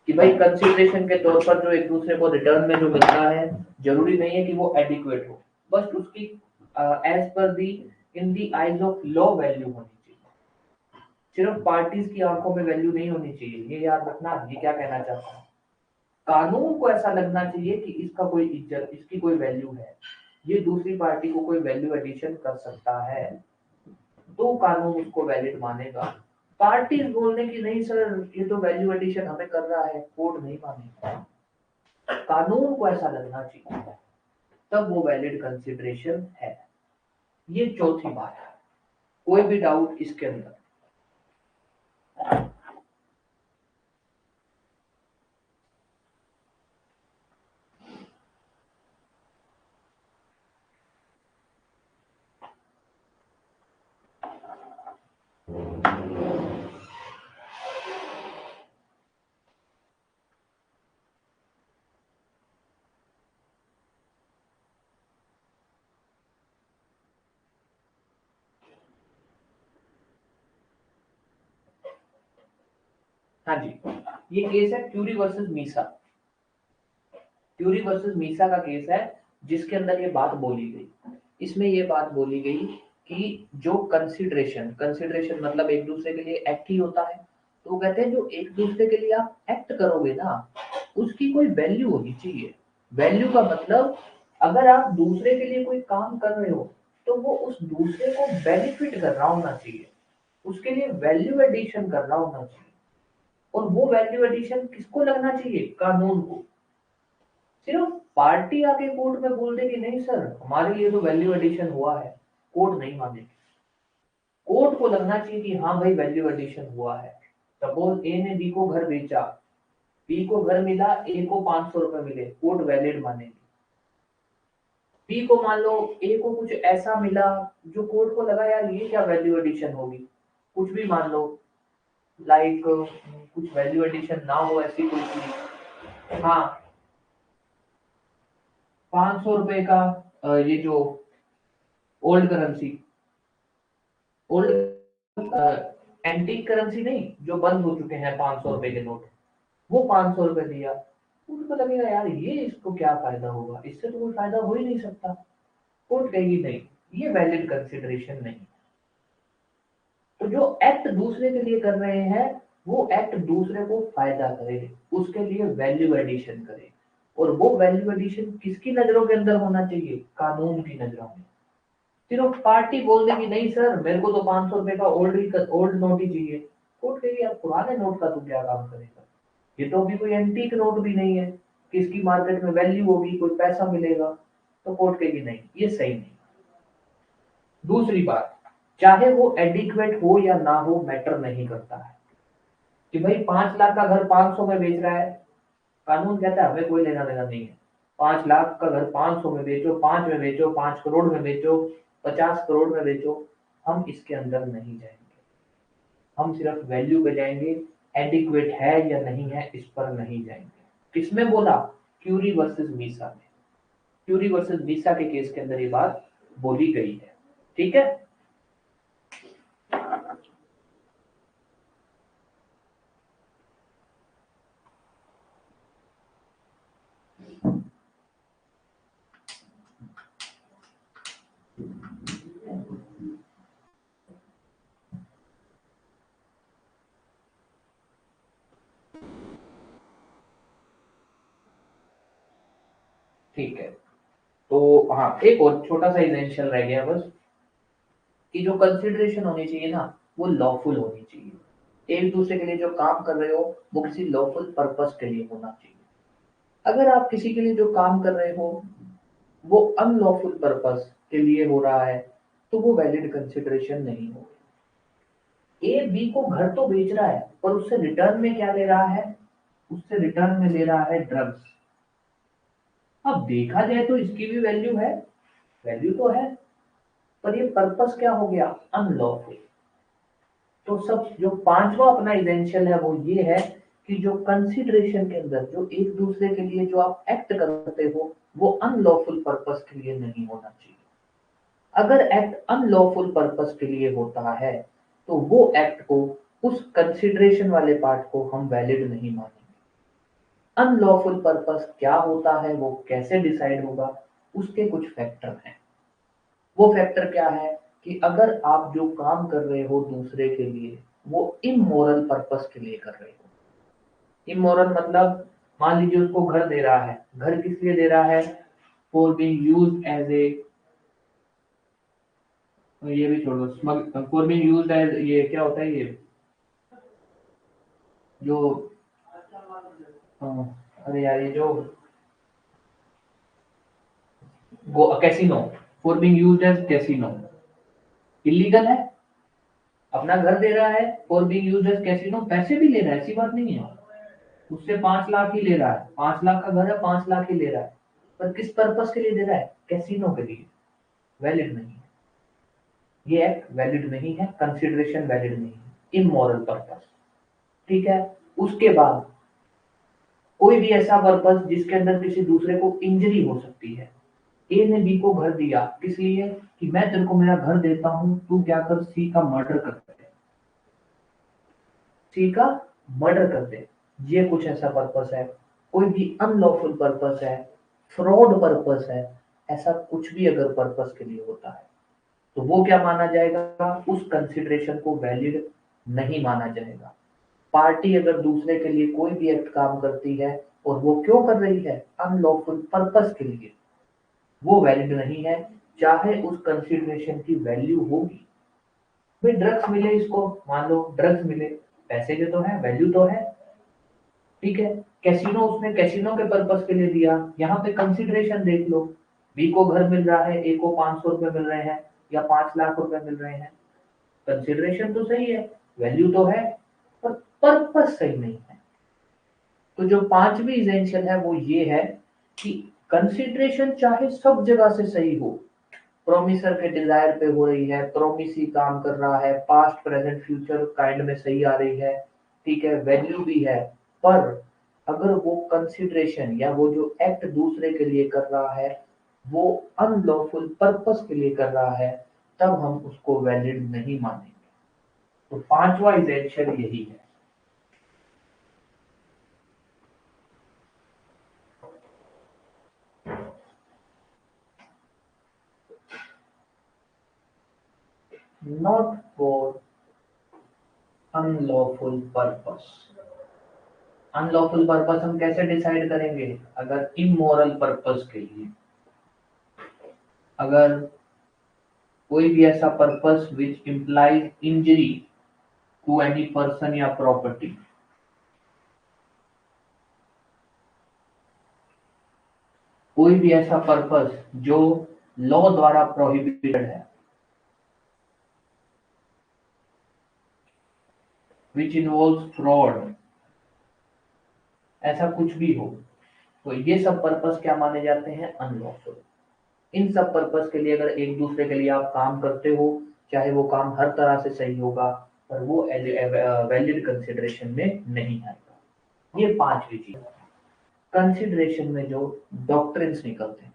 कि भाई कंसिडरेशन के तौर पर जो एक दूसरे को रिटर्न में जो मिलता है, जरूरी नहीं है कि वो एडिक्वेट हो, बस उसकी as per the in the eyes of law value होनी चाहिए। सिर्फ पार्टीज की आंखों में वैल्यू नहीं होनी चाहिए, ये याद रखना। ये क्या कहना चाहता हूँ, कानून को ऐसा लगना चाहिए कि इसका कोई इज्जत, इसकी कोई वैल्यू है, ये दूसरी पार्टी को कोई वैल्यू एडिशन कर सकता है, तो कानून उसको वैलिड मानेगा। पार्टी बोलने की नहीं सर ये तो वैल्यू एडिशन हमें कर रहा है, कोर्ट नहीं मानेगा। कानून को ऐसा लगना चाहिए, तब वो वैलिड कंसिडरेशन है। ये चौथी बात है। कोई भी डाउट इसके अंदर? हाँ जी, ये केस है Curry versus Misa. Curry versus Misa का केस है, जिसके अंदर ये बात बोली गई। इसमें ये बात बोली गई कि जो कंसिडरेशन, कंसिडरेशन मतलब एक दूसरे के लिए एक्ट ही होता है, तो वो कहते हैं जो एक दूसरे के लिए आप एक्ट करोगे ना, उसकी कोई वैल्यू होनी चाहिए। वैल्यू का मतलब अगर आप दूसरे के लिए कोई काम कर रहे हो तो वो उस दूसरे को बेनिफिट कर रहा होना चाहिए, उसके लिए वैल्यू एडिशन कर रहा होना चाहिए। और वो वैल्यू एडिशन किसको लगना चाहिए, कानून को। सिर्फ पार्टी आके कोर्ट में बोल दे कि नहीं सर हमारे लिए तो वैल्यू एडिशन हुआ है, कोर्ट नहीं मानेगी। कोर्ट को लगना चाहिए कि हाँ भाई वैल्यू एडिशन हुआ है। सपोज ए ने बी को घर बेचा, बी को घर मिला, ए को 500 रुपए मिले, कोर्ट वैलिड मानेगी। बी को मान लो ए को कुछ ऐसा मिला जो कोर्ट को लगा यार ये क्या वैल्यू एडिशन होगी, कुछ भी मान लो, लाइक कुछ वैल्यू एडिशन ना हो ऐसी कोई चीज। हाँ, 500 रुपए का ये जो old currency, old antique currency नहीं, जो बंद हो चुके हैं 500 रुपए के नोट, वो 500 रुपए दिया। उनको लगेगा यार ये इसको क्या फायदा होगा, इससे तो कोई फायदा हो ही नहीं सकता। कोर्ट कहेगी नहीं ये वैलिड कंसिडरेशन नहीं। तो जो एक्ट दूसरे के लिए कर रहे हैं वो एक्ट दूसरे को फायदा करे, उसके लिए वैल्यू एडिशन करे। और वो वैल्यू एडिशन किसकी नजरों के अंदर होना चाहिए, कानून की नजरों में। सिर्फ पार्टी बोल देगी नहीं सर मेरे को तो 500 रुपए का ओल्ड नोट ही चाहिए, कोर्ट कहेगी यार पुराने नोट का तू क्या काम करेगा, ये तो अभी कोई एंटीक नोट भी नहीं है कि इसकी मार्केट में वैल्यू होगी कोई पैसा मिलेगा, तो कोर्ट कहेगी नहीं ये सही नहीं। दूसरी बात, चाहे वो एडिक्वेट हो या ना हो मैटर नहीं करता है कि भाई 5 लाख का घर 500 में बेच रहा है, कानून कहता है हमें कोई लेना देना नहीं है। 5 लाख का घर 500 में बेचो, 5 में बेचो, 5 करोड़ में बेचो, 50 करोड़ में बेचो, हम इसके अंदर नहीं जाएंगे। हम सिर्फ वैल्यू पे जाएंगे, एडिक्वेट है या नहीं है इस पर नहीं जाएंगे। किसमें बोला? क्यूरी वर्सेस मीसा में। क्यूरी वर्सेस मीसा के केस के अंदर ये बात बोली गई है। ठीक है, ठीक है। तो हाँ, एक और छोटा सा इसेंशियल रह गया बस, कि जो कंसिडरेशन होनी चाहिए ना वो लॉफुल होनी चाहिए। एक दूसरे के लिए जो काम कर रहे हो वो किसी लॉफुल पर्पस के लिए होना चाहिए। अगर आप किसी के लिए जो काम कर रहे हो वो अनलॉफुल पर्पस के लिए हो रहा है तो वो वैलिड कंसिडरेशन नहीं होगी। ए बी को घर तो बेच रहा है पर उससे रिटर्न में क्या ले रहा है? उससे रिटर्न में ले रहा है ड्रग्स। अब देखा जाए तो इसकी भी वैल्यू है, वैल्यू तो है, पर ये पर्पस क्या हो गया? अनलॉफुल। तो सब जो पांचवा अपना इसेंशियल है वो ये है कि जो कंसिडरेशन के अंदर जो एक दूसरे के लिए जो आप एक्ट करते हो वो अनलॉफुल पर्पस के लिए नहीं होना चाहिए। अगर एक्ट अनलॉफुल पर्पस के लिए होता है तो वो एक्ट को, उस कंसिडरेशन वाले पार्ट को हम वैलिड नहीं मानेंगे। अनलॉफुल पर्पस क्या होता है वो कैसे डिसाइड होगा? उसके कुछ फैक्टर हैं। वो फैक्टर क्या है कि अगर आप जो काम कर रहे हो दूसरे के लिए वो इमोरल पर्पस के लिए कर रहे हो। इमोरल मतलब मान लीजिए उसको घर दे रहा है, घर किस लिए दे रहा है? For being used as a, ये भी छोड़ो, smug for being used as, ये क्या होता है ये जो अरे यार ये जो casino, for being used as casino illegal है। अपना घर दे रहा है for being used as casino, पैसे भी ले रहा है ऐसी बात नहीं है, उससे 5 लाख ही ले रहा है, 5 लाख का घर है 5 लाख ही ले रहा है, पर किस पर्पस के लिए दे रहा है? कैसीनो के लिए। वैलिड नहीं है, ये एक्ट वैलिड नहीं है, कंसिडरेशन वैलिड नहीं है, इमोरल पर्पस। ठीक है। उसके बाद कोई भी ऐसा पर्पस जिसके अंदर किसी दूसरे को इंजरी हो सकती है। ए ने बी को घर दिया किस लिए? कि मैं तेरे को मेरा घर देता हूं, तू क्या कर, सी का मर्डर कर दे, सी का मर्डर कर दे। ये कुछ ऐसा पर्पस है, कोई भी अनलॉफुल पर्पस है, फ्रॉड पर्पस है, ऐसा कुछ भी अगर पर्पस के लिए होता है तो वो क्या माना जाएगा? उस कंसिडरेशन को वैलिड नहीं माना जाएगा। पार्टी अगर दूसरे के लिए कोई भी एक्ट काम करती है और वो क्यों कर रही है? अनलॉफुल पर्पस के लिए, वो वैलिड नहीं है, चाहे उस कंसिडरेशन की वैल्यू होगी। भाई ड्रग्स मिले इसको, मान लो ड्रग्स मिले, पैसे के तो है, वैल्यू तो है। ठीक है। कैसीनो उसने कैसीनो के पर्पस के लिए दिया, यहाँ पे कंसिडरेशन देख लो, बी को घर मिल रहा है, ए को 500 रुपए मिल रहे हैं या 5 लाख रुपए मिल रहे हैं। कंसिडरेशन तो सही है, वैल्यू तो है, पर पर्पस सही नहीं है। तो जो पांचवी इसेंशियल है वो ये है कि कंसिडरेशन चाहे सब जगह से सही हो, प्रोमिसर के डिजायर पे हो रही है, प्रोमिस ही काम कर रहा है, पास्ट प्रेजेंट फ्यूचर काइंड में सही आ रही है, ठीक है, वैल्यू भी है, पर अगर वो कंसिडरेशन या वो जो एक्ट दूसरे के लिए कर रहा है वो अनलॉफुल पर्पस के लिए कर रहा है, तब हम उसको वैलिड नहीं मानेंगे। तो पांचवा इसेंशियल यही है। Not for unlawful purpose. Unlawful purpose हम कैसे डिसाइड करेंगे? अगर इमोरल पर्पस के लिए, अगर कोई भी ऐसा purpose which implies injury to any person या प्रॉपर्टी। कोई भी ऐसा पर्पस जो लॉ द्वारा प्रोहिबिटेड है, विच इन्वॉल्व्स फ्रॉड, ऐसा कुछ भी हो, तो ये सब पर्पस क्या माने जाते हैं? अनलॉफुल। इन सब पर्पस के लिए अगर एक दूसरे के लिए आप काम करते हो, चाहे वो काम हर तरह से सही होगा, पर वो वैलिड कंसिडरेशन में नहीं आएगा। ये पांचवी चीज। कंसिडरेशन में जो डॉक्ट्रिन्स निकलते हैं,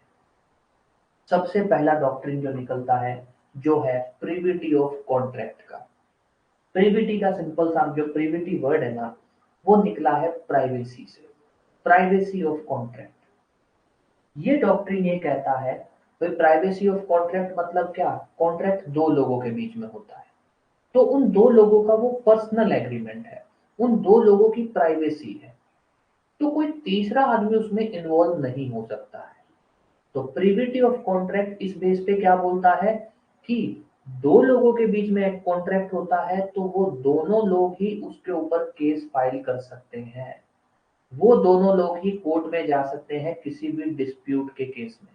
सबसे पहला डॉक्ट्रिन जो निकलता है जो है प्रीविटी ऑफ कॉन्ट्रैक्ट का। प्रीविटी का सिंपल सा जो प्रीविटी वर्ड है ना, वो निकला है प्राइवेसी से, प्राइवेसी ऑफ कॉन्ट्रैक्ट। ये डॉक्ट्रिन ये कहता है भाई प्राइवेसी ऑफ कॉन्ट्रैक्ट मतलब क्या? कॉन्ट्रैक्ट दो लोगों के बीच में होता है, तो उन दो लोगों का वो पर्सनल एग्रीमेंट है, उन दो लोगों की प्राइवेसी है, तो कोई तीसरा आदमी उसमें इन्वॉल्व नहीं हो सकता है। तो प्रीविटी ऑफ कॉन्ट्रैक्ट इस बेस पे क्या बोलता है कि दो लोगों के बीच में एक कॉन्ट्रैक्ट होता है तो वो दोनों लोग ही उसके ऊपर केस फाइल कर सकते हैं, वो दोनों लोग ही कोर्ट में जा सकते हैं किसी भी डिस्प्यूट के केस में,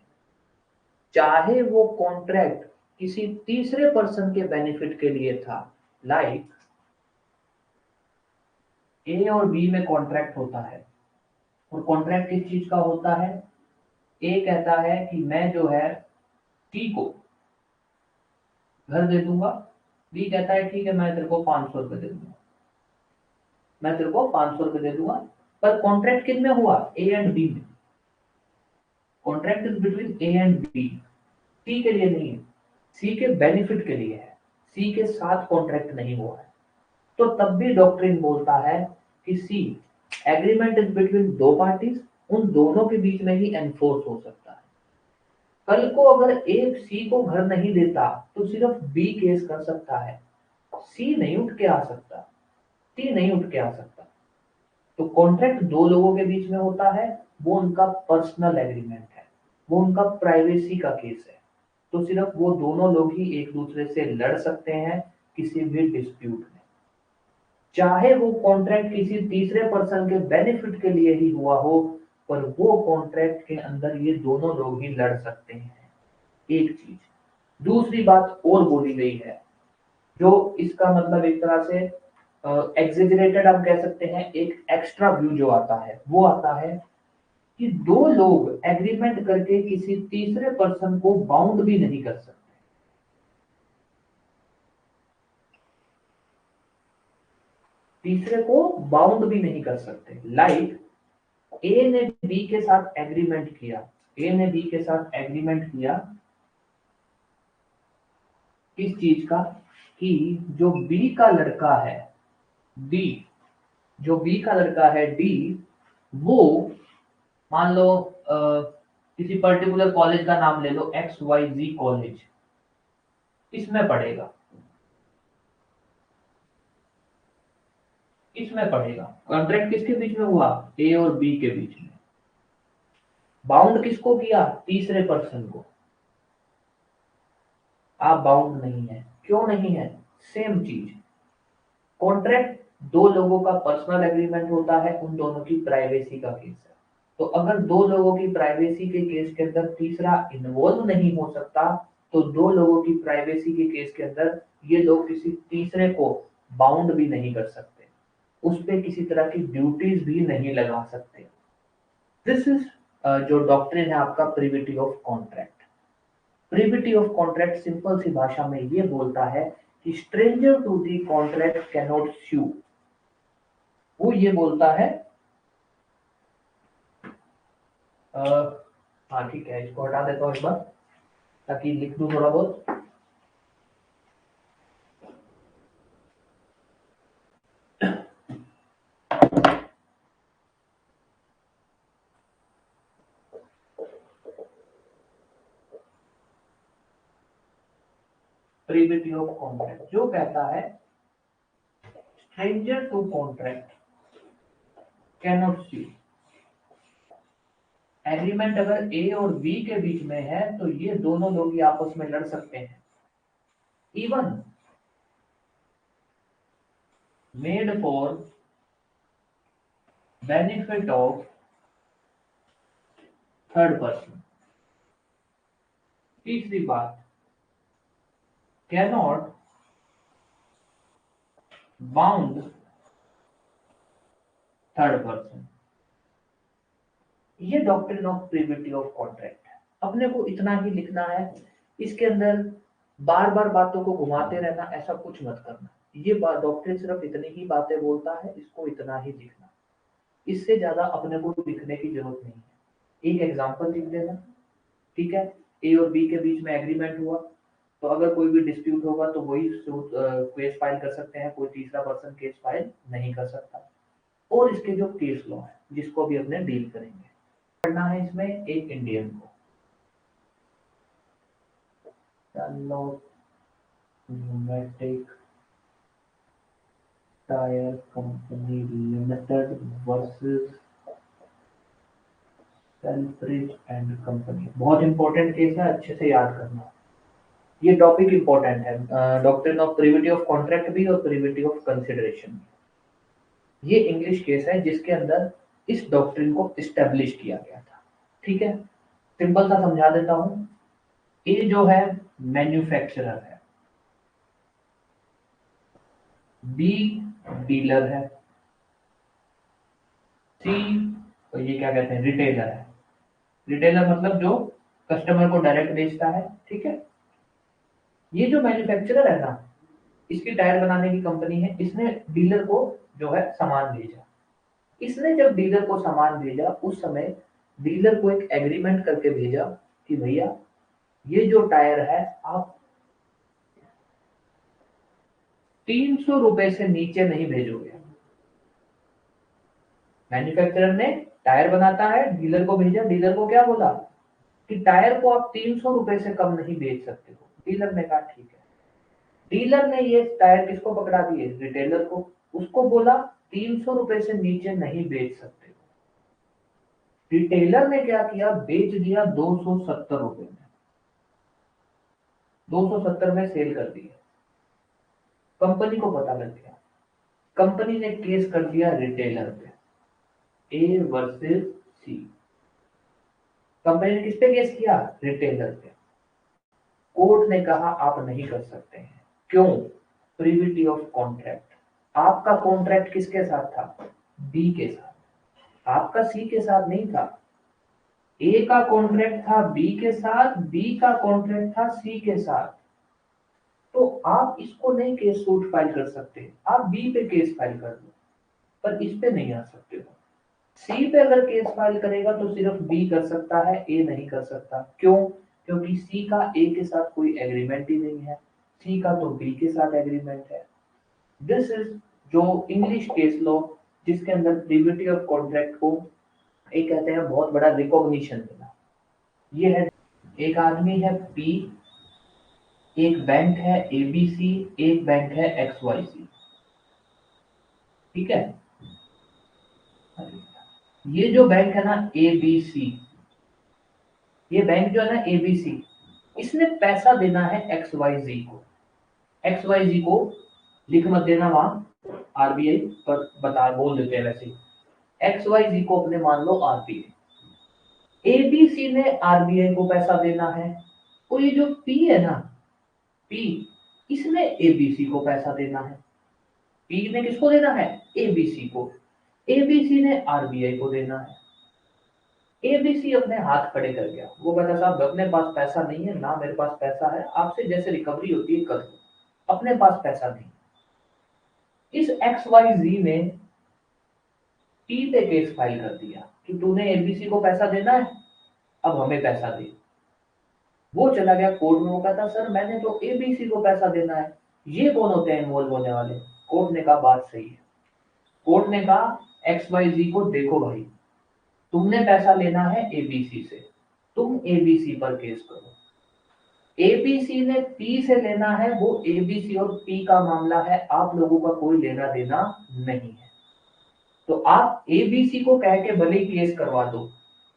चाहे वो कॉन्ट्रैक्ट किसी तीसरे पर्सन के बेनिफिट के लिए था। लाइक ए और बी में कॉन्ट्रैक्ट होता है, और कॉन्ट्रैक्ट किस चीज का होता है? ए कहता है कि मैं जो है सी को घर दे दूंगा, बी कहता है ठीक है मैं तेरे को 500 रुपए दे दूंगा, मैं तेरे को 500 रुपए दे दूंगा। पर कॉन्ट्रैक्ट किन में हुआ? ए एंड बी में। Contract is between A and B, C के लिए नहीं है, सी के बेनिफिट के लिए है, सी के साथ कॉन्ट्रैक्ट नहीं हुआ है। तो तब भी डॉक्ट्रिन बोलता है कि सी एग्रीमेंट इज बिटवीन दो पार्टीज, उन दोनों के बीच में ही एनफोर्स हो सकता है। कल को अगर एक सी को घर नहीं देता तो सिर्फ बी केस कर सकता है, सी नहीं उठ के आ सकता, सी नहीं उठ के आ सकता। तो कॉन्ट्रैक्ट दो लोगों के बीच में होता है, वो उनका पर्सनल एग्रीमेंट है, वो उनका प्राइवेसी का केस है, तो सिर्फ वो दोनों लोग ही एक दूसरे से लड़ सकते हैं किसी भी डिस्प्यूट में, चाहे वो कॉन्ट्रैक्ट किसी तीसरे पर्सन के बेनिफिट के लिए ही हुआ हो, पर वो कॉन्ट्रैक्ट के अंदर ये दोनों लोग ही लड़ सकते हैं। एक चीज। दूसरी बात और बोली गई है, जो इसका मतलब एक तरह से एग्जेजरेटेड हम कह सकते हैं, एक एक्स्ट्रा व्यू जो आता है वो आता है कि दो लोग एग्रीमेंट करके किसी तीसरे पर्सन को बाउंड भी नहीं कर सकते। तीसरे को बाउंड भी नहीं कर सकते। लाइक ए ने बी के साथ एग्रीमेंट किया, ए ने बी के साथ एग्रीमेंट किया किस चीज का? कि जो बी का लड़का है डी, जो बी का लड़का है डी, वो मान लो किसी पर्टिकुलर कॉलेज का नाम ले लो, एक्स वाई जी कॉलेज, इसमें पढ़ेगा, इसमें पढ़ेगा। कॉन्ट्रैक्ट किसके बीच में हुआ? ए और बी के बीच में। बाउंड किसको किया? तीसरे पर्सन को। आप बाउंड नहीं है, क्यों नहीं है? सेम चीज, कॉन्ट्रैक्ट दो लोगों का पर्सनल एग्रीमेंट होता है, उन दोनों की प्राइवेसी का केस है। तो अगर दो लोगों की प्राइवेसी के केस के अंदर तीसरा इन्वॉल्व नहीं हो सकता, तो दो लोगों की प्राइवेसी के केस के अंदर ये लोग किसी तीसरे को बाउंड भी नहीं कर सकते, उस पर किसी तरह की ड्यूटीज भी नहीं लगा सकते। दिस इज जो डॉक्ट्रिन है आपका privity of contract. Privity of contract simple सी भाषा में ये बोलता है कि stranger to the contract can not sue. वो ये बोलता है हाँ ठीक है, इसको हटा देता हूँ एक बार ताकि लिख दूं थोड़ा बहुत। प्रीविटी ऑफ कॉन्ट्रैक्ट जो कहता है stranger to contract can not sue. Agreement अगर ए और बी के बीच में है तो ये दोनों लोग ही आपस में लड़ सकते हैं, even made for benefit of third person। तीसरी बात, cannot bound थर्ड पर्सन। ये doctrine of privity of contract है। अपने को इतना ही लिखना है, इसके अंदर बार बार बातों को घुमाते रहना, ऐसा कुछ मत करना। ये डॉक्ट्रिन सिर्फ इतनी ही बातें बोलता है, इसको इतना ही लिखना, इससे ज्यादा अपने को लिखने की जरूरत नहीं है। एक एग्जांपल लिख देना, ठीक है। ए और बी के बीच में एग्रीमेंट हुआ, तो अगर कोई भी डिस्प्यूट होगा तो वही केस फाइल कर सकते हैं, कोई तीसरा पर्सन केस फाइल नहीं कर सकता। और इसके जो केस लॉ है जिसको भी अपने डील करेंगे, पढ़ना है इसमें एक इंडियन को, pneumatic tyre company limited versus Selfridge and company. बहुत इंपॉर्टेंट केस है, अच्छे से याद करना। ये टॉपिक इंपॉर्टेंट है, doctrine of privity of contract भी और प्रीविटी ऑफ कंसिडरेशन भी। ये इंग्लिश केस है जिसके अंदर इस डॉक्ट्रिन को इस्टेब्लिश किया गया था, ठीक है। सिंपल सा समझा देता हूं। ए जो है मैन्युफैक्चरर है, बी डीलर है, सी ये क्या कहते हैं रिटेलर है। रिटेलर मतलब जो कस्टमर को डायरेक्ट बेचता है, ठीक है। ये जो मैन्युफैक्चरर है ना, इसकी टायर बनाने की कंपनी है, इसने डीलर को जो है सामान भेजा। इसने जब डीलर को सामान भेजा उस समय डीलर को एक एग्रीमेंट करके भेजा कि भैया ये जो टायर है आप 300 रुपए से नीचे नहीं भेजोगे। मैन्युफैक्चरर ने टायर बनाता है, डीलर को भेजा, डीलर को क्या बोला कि टायर को आप 300 रुपए से कम नहीं बेच सकते हो। डीलर ने कहा ठीक है। डीलर ने ये टायर किसको पकड़ा दिए, रिटेलर को। उसको बोला 300 रुपए से नीचे नहीं बेच सकते हो। रिटेलर ने क्या किया, बेच दिया 270 रुपए में, 270 में सेल कर दिया। कंपनी को पता लग गया, कंपनी ने केस कर दिया रिटेलर पे, ए वर्सेस सी। कंपनी ने किस पे केस किया, रिटेलर पे। कोर्ट ने कहा आप नहीं कर सकते हैं, क्यों, प्रीविटी ऑफ कॉन्ट्रैक्ट। आपका कॉन्ट्रैक्ट किसके साथ था, बी के साथ, आपका सी के साथ नहीं था। ए का कॉन्ट्रैक्ट था बी के साथ, बी का कॉन्ट्रैक्ट था सी के साथ। तो आप इसको नहीं केस सूट फाइल कर सकते, आप बी पे केस फाइल कर लो, पर इस पे नहीं आ सकते हो। सी पे अगर केस फाइल करेगा तो सिर्फ बी कर सकता है, ए नहीं कर सकता। क्यों, क्योंकि सी का ए के साथ कोई एग्रीमेंट ही नहीं है, सी का तो बी के साथ एग्रीमेंट है। दिस इज जो इंग्लिश केस लॉ जिसके अंदर प्रीविटी ऑफ कॉन्ट्रैक्ट को एक कहते हैं बहुत बड़ा रिकॉग्निशन देना। ये है, एक आदमी है पी, एक बैंक है एबीसी, एक बैंक है एक्सवाईसी, ठीक है। ये जो बैंक है ना एबीसी, ये बैंक जो है ना एबीसी, इसने पैसा देना है एक्सवाईजी को। एक्सवाईजी को लिख मत देना वहां, आरबीआई पर बता बोल देते हैं वैसे। एक्सवाईजी को अपने मान लो आरबीआई, एबीसी ने आरबीआई को पैसा देना है। और ये जो पी है ना, पी, इसने एबीसी को पैसा देना है। पी ने किसको देना है, एबीसी को, एबीसी ने आरबीआई को देना है। एबीसी अपने हाथ खड़े कर गया, वो कहता साहब अपने पास पैसा नहीं है ना, मेरे पास पैसा है, आपसे जैसे रिकवरी होती है कर दो, अपने पास पैसा नहीं। इस एक्स वाई जी ने पी पे केस फाइल कर दिया कि तूने एबीसी को पैसा देना है, अब हमें पैसा दे। वो चला गया कोर्ट में, वो कहता सर मैंने तो एबीसी को पैसा देना है, ये कौन होते हैं इन्वॉल्व होने वाले। कोर्ट ने कहा बात सही है। कोर्ट ने कहा एक्स वाई जी को देखो भाई, तुमने पैसा लेना है एबीसी से, तुम एबीसी पर केस करो। एबीसी ने पी से लेना है, वो एबीसी और पी का मामला है, आप लोगों का कोई लेना देना नहीं है। तो आप एबीसी को कह के भले केस करवा दो,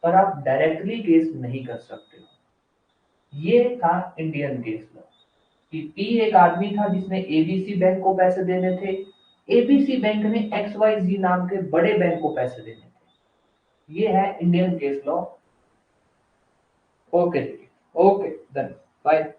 पर आप डायरेक्टली केस नहीं कर सकते हो। ये था इंडियन केस लॉ। कि पी एक आदमी था जिसने एबीसी बैंक को पैसे देने थे, एबीसी बैंक ने एक्स वाई जी नाम के बड़े बैंक को पैसे देने थे। ये है Indian case law. Okay, okay, done, bye.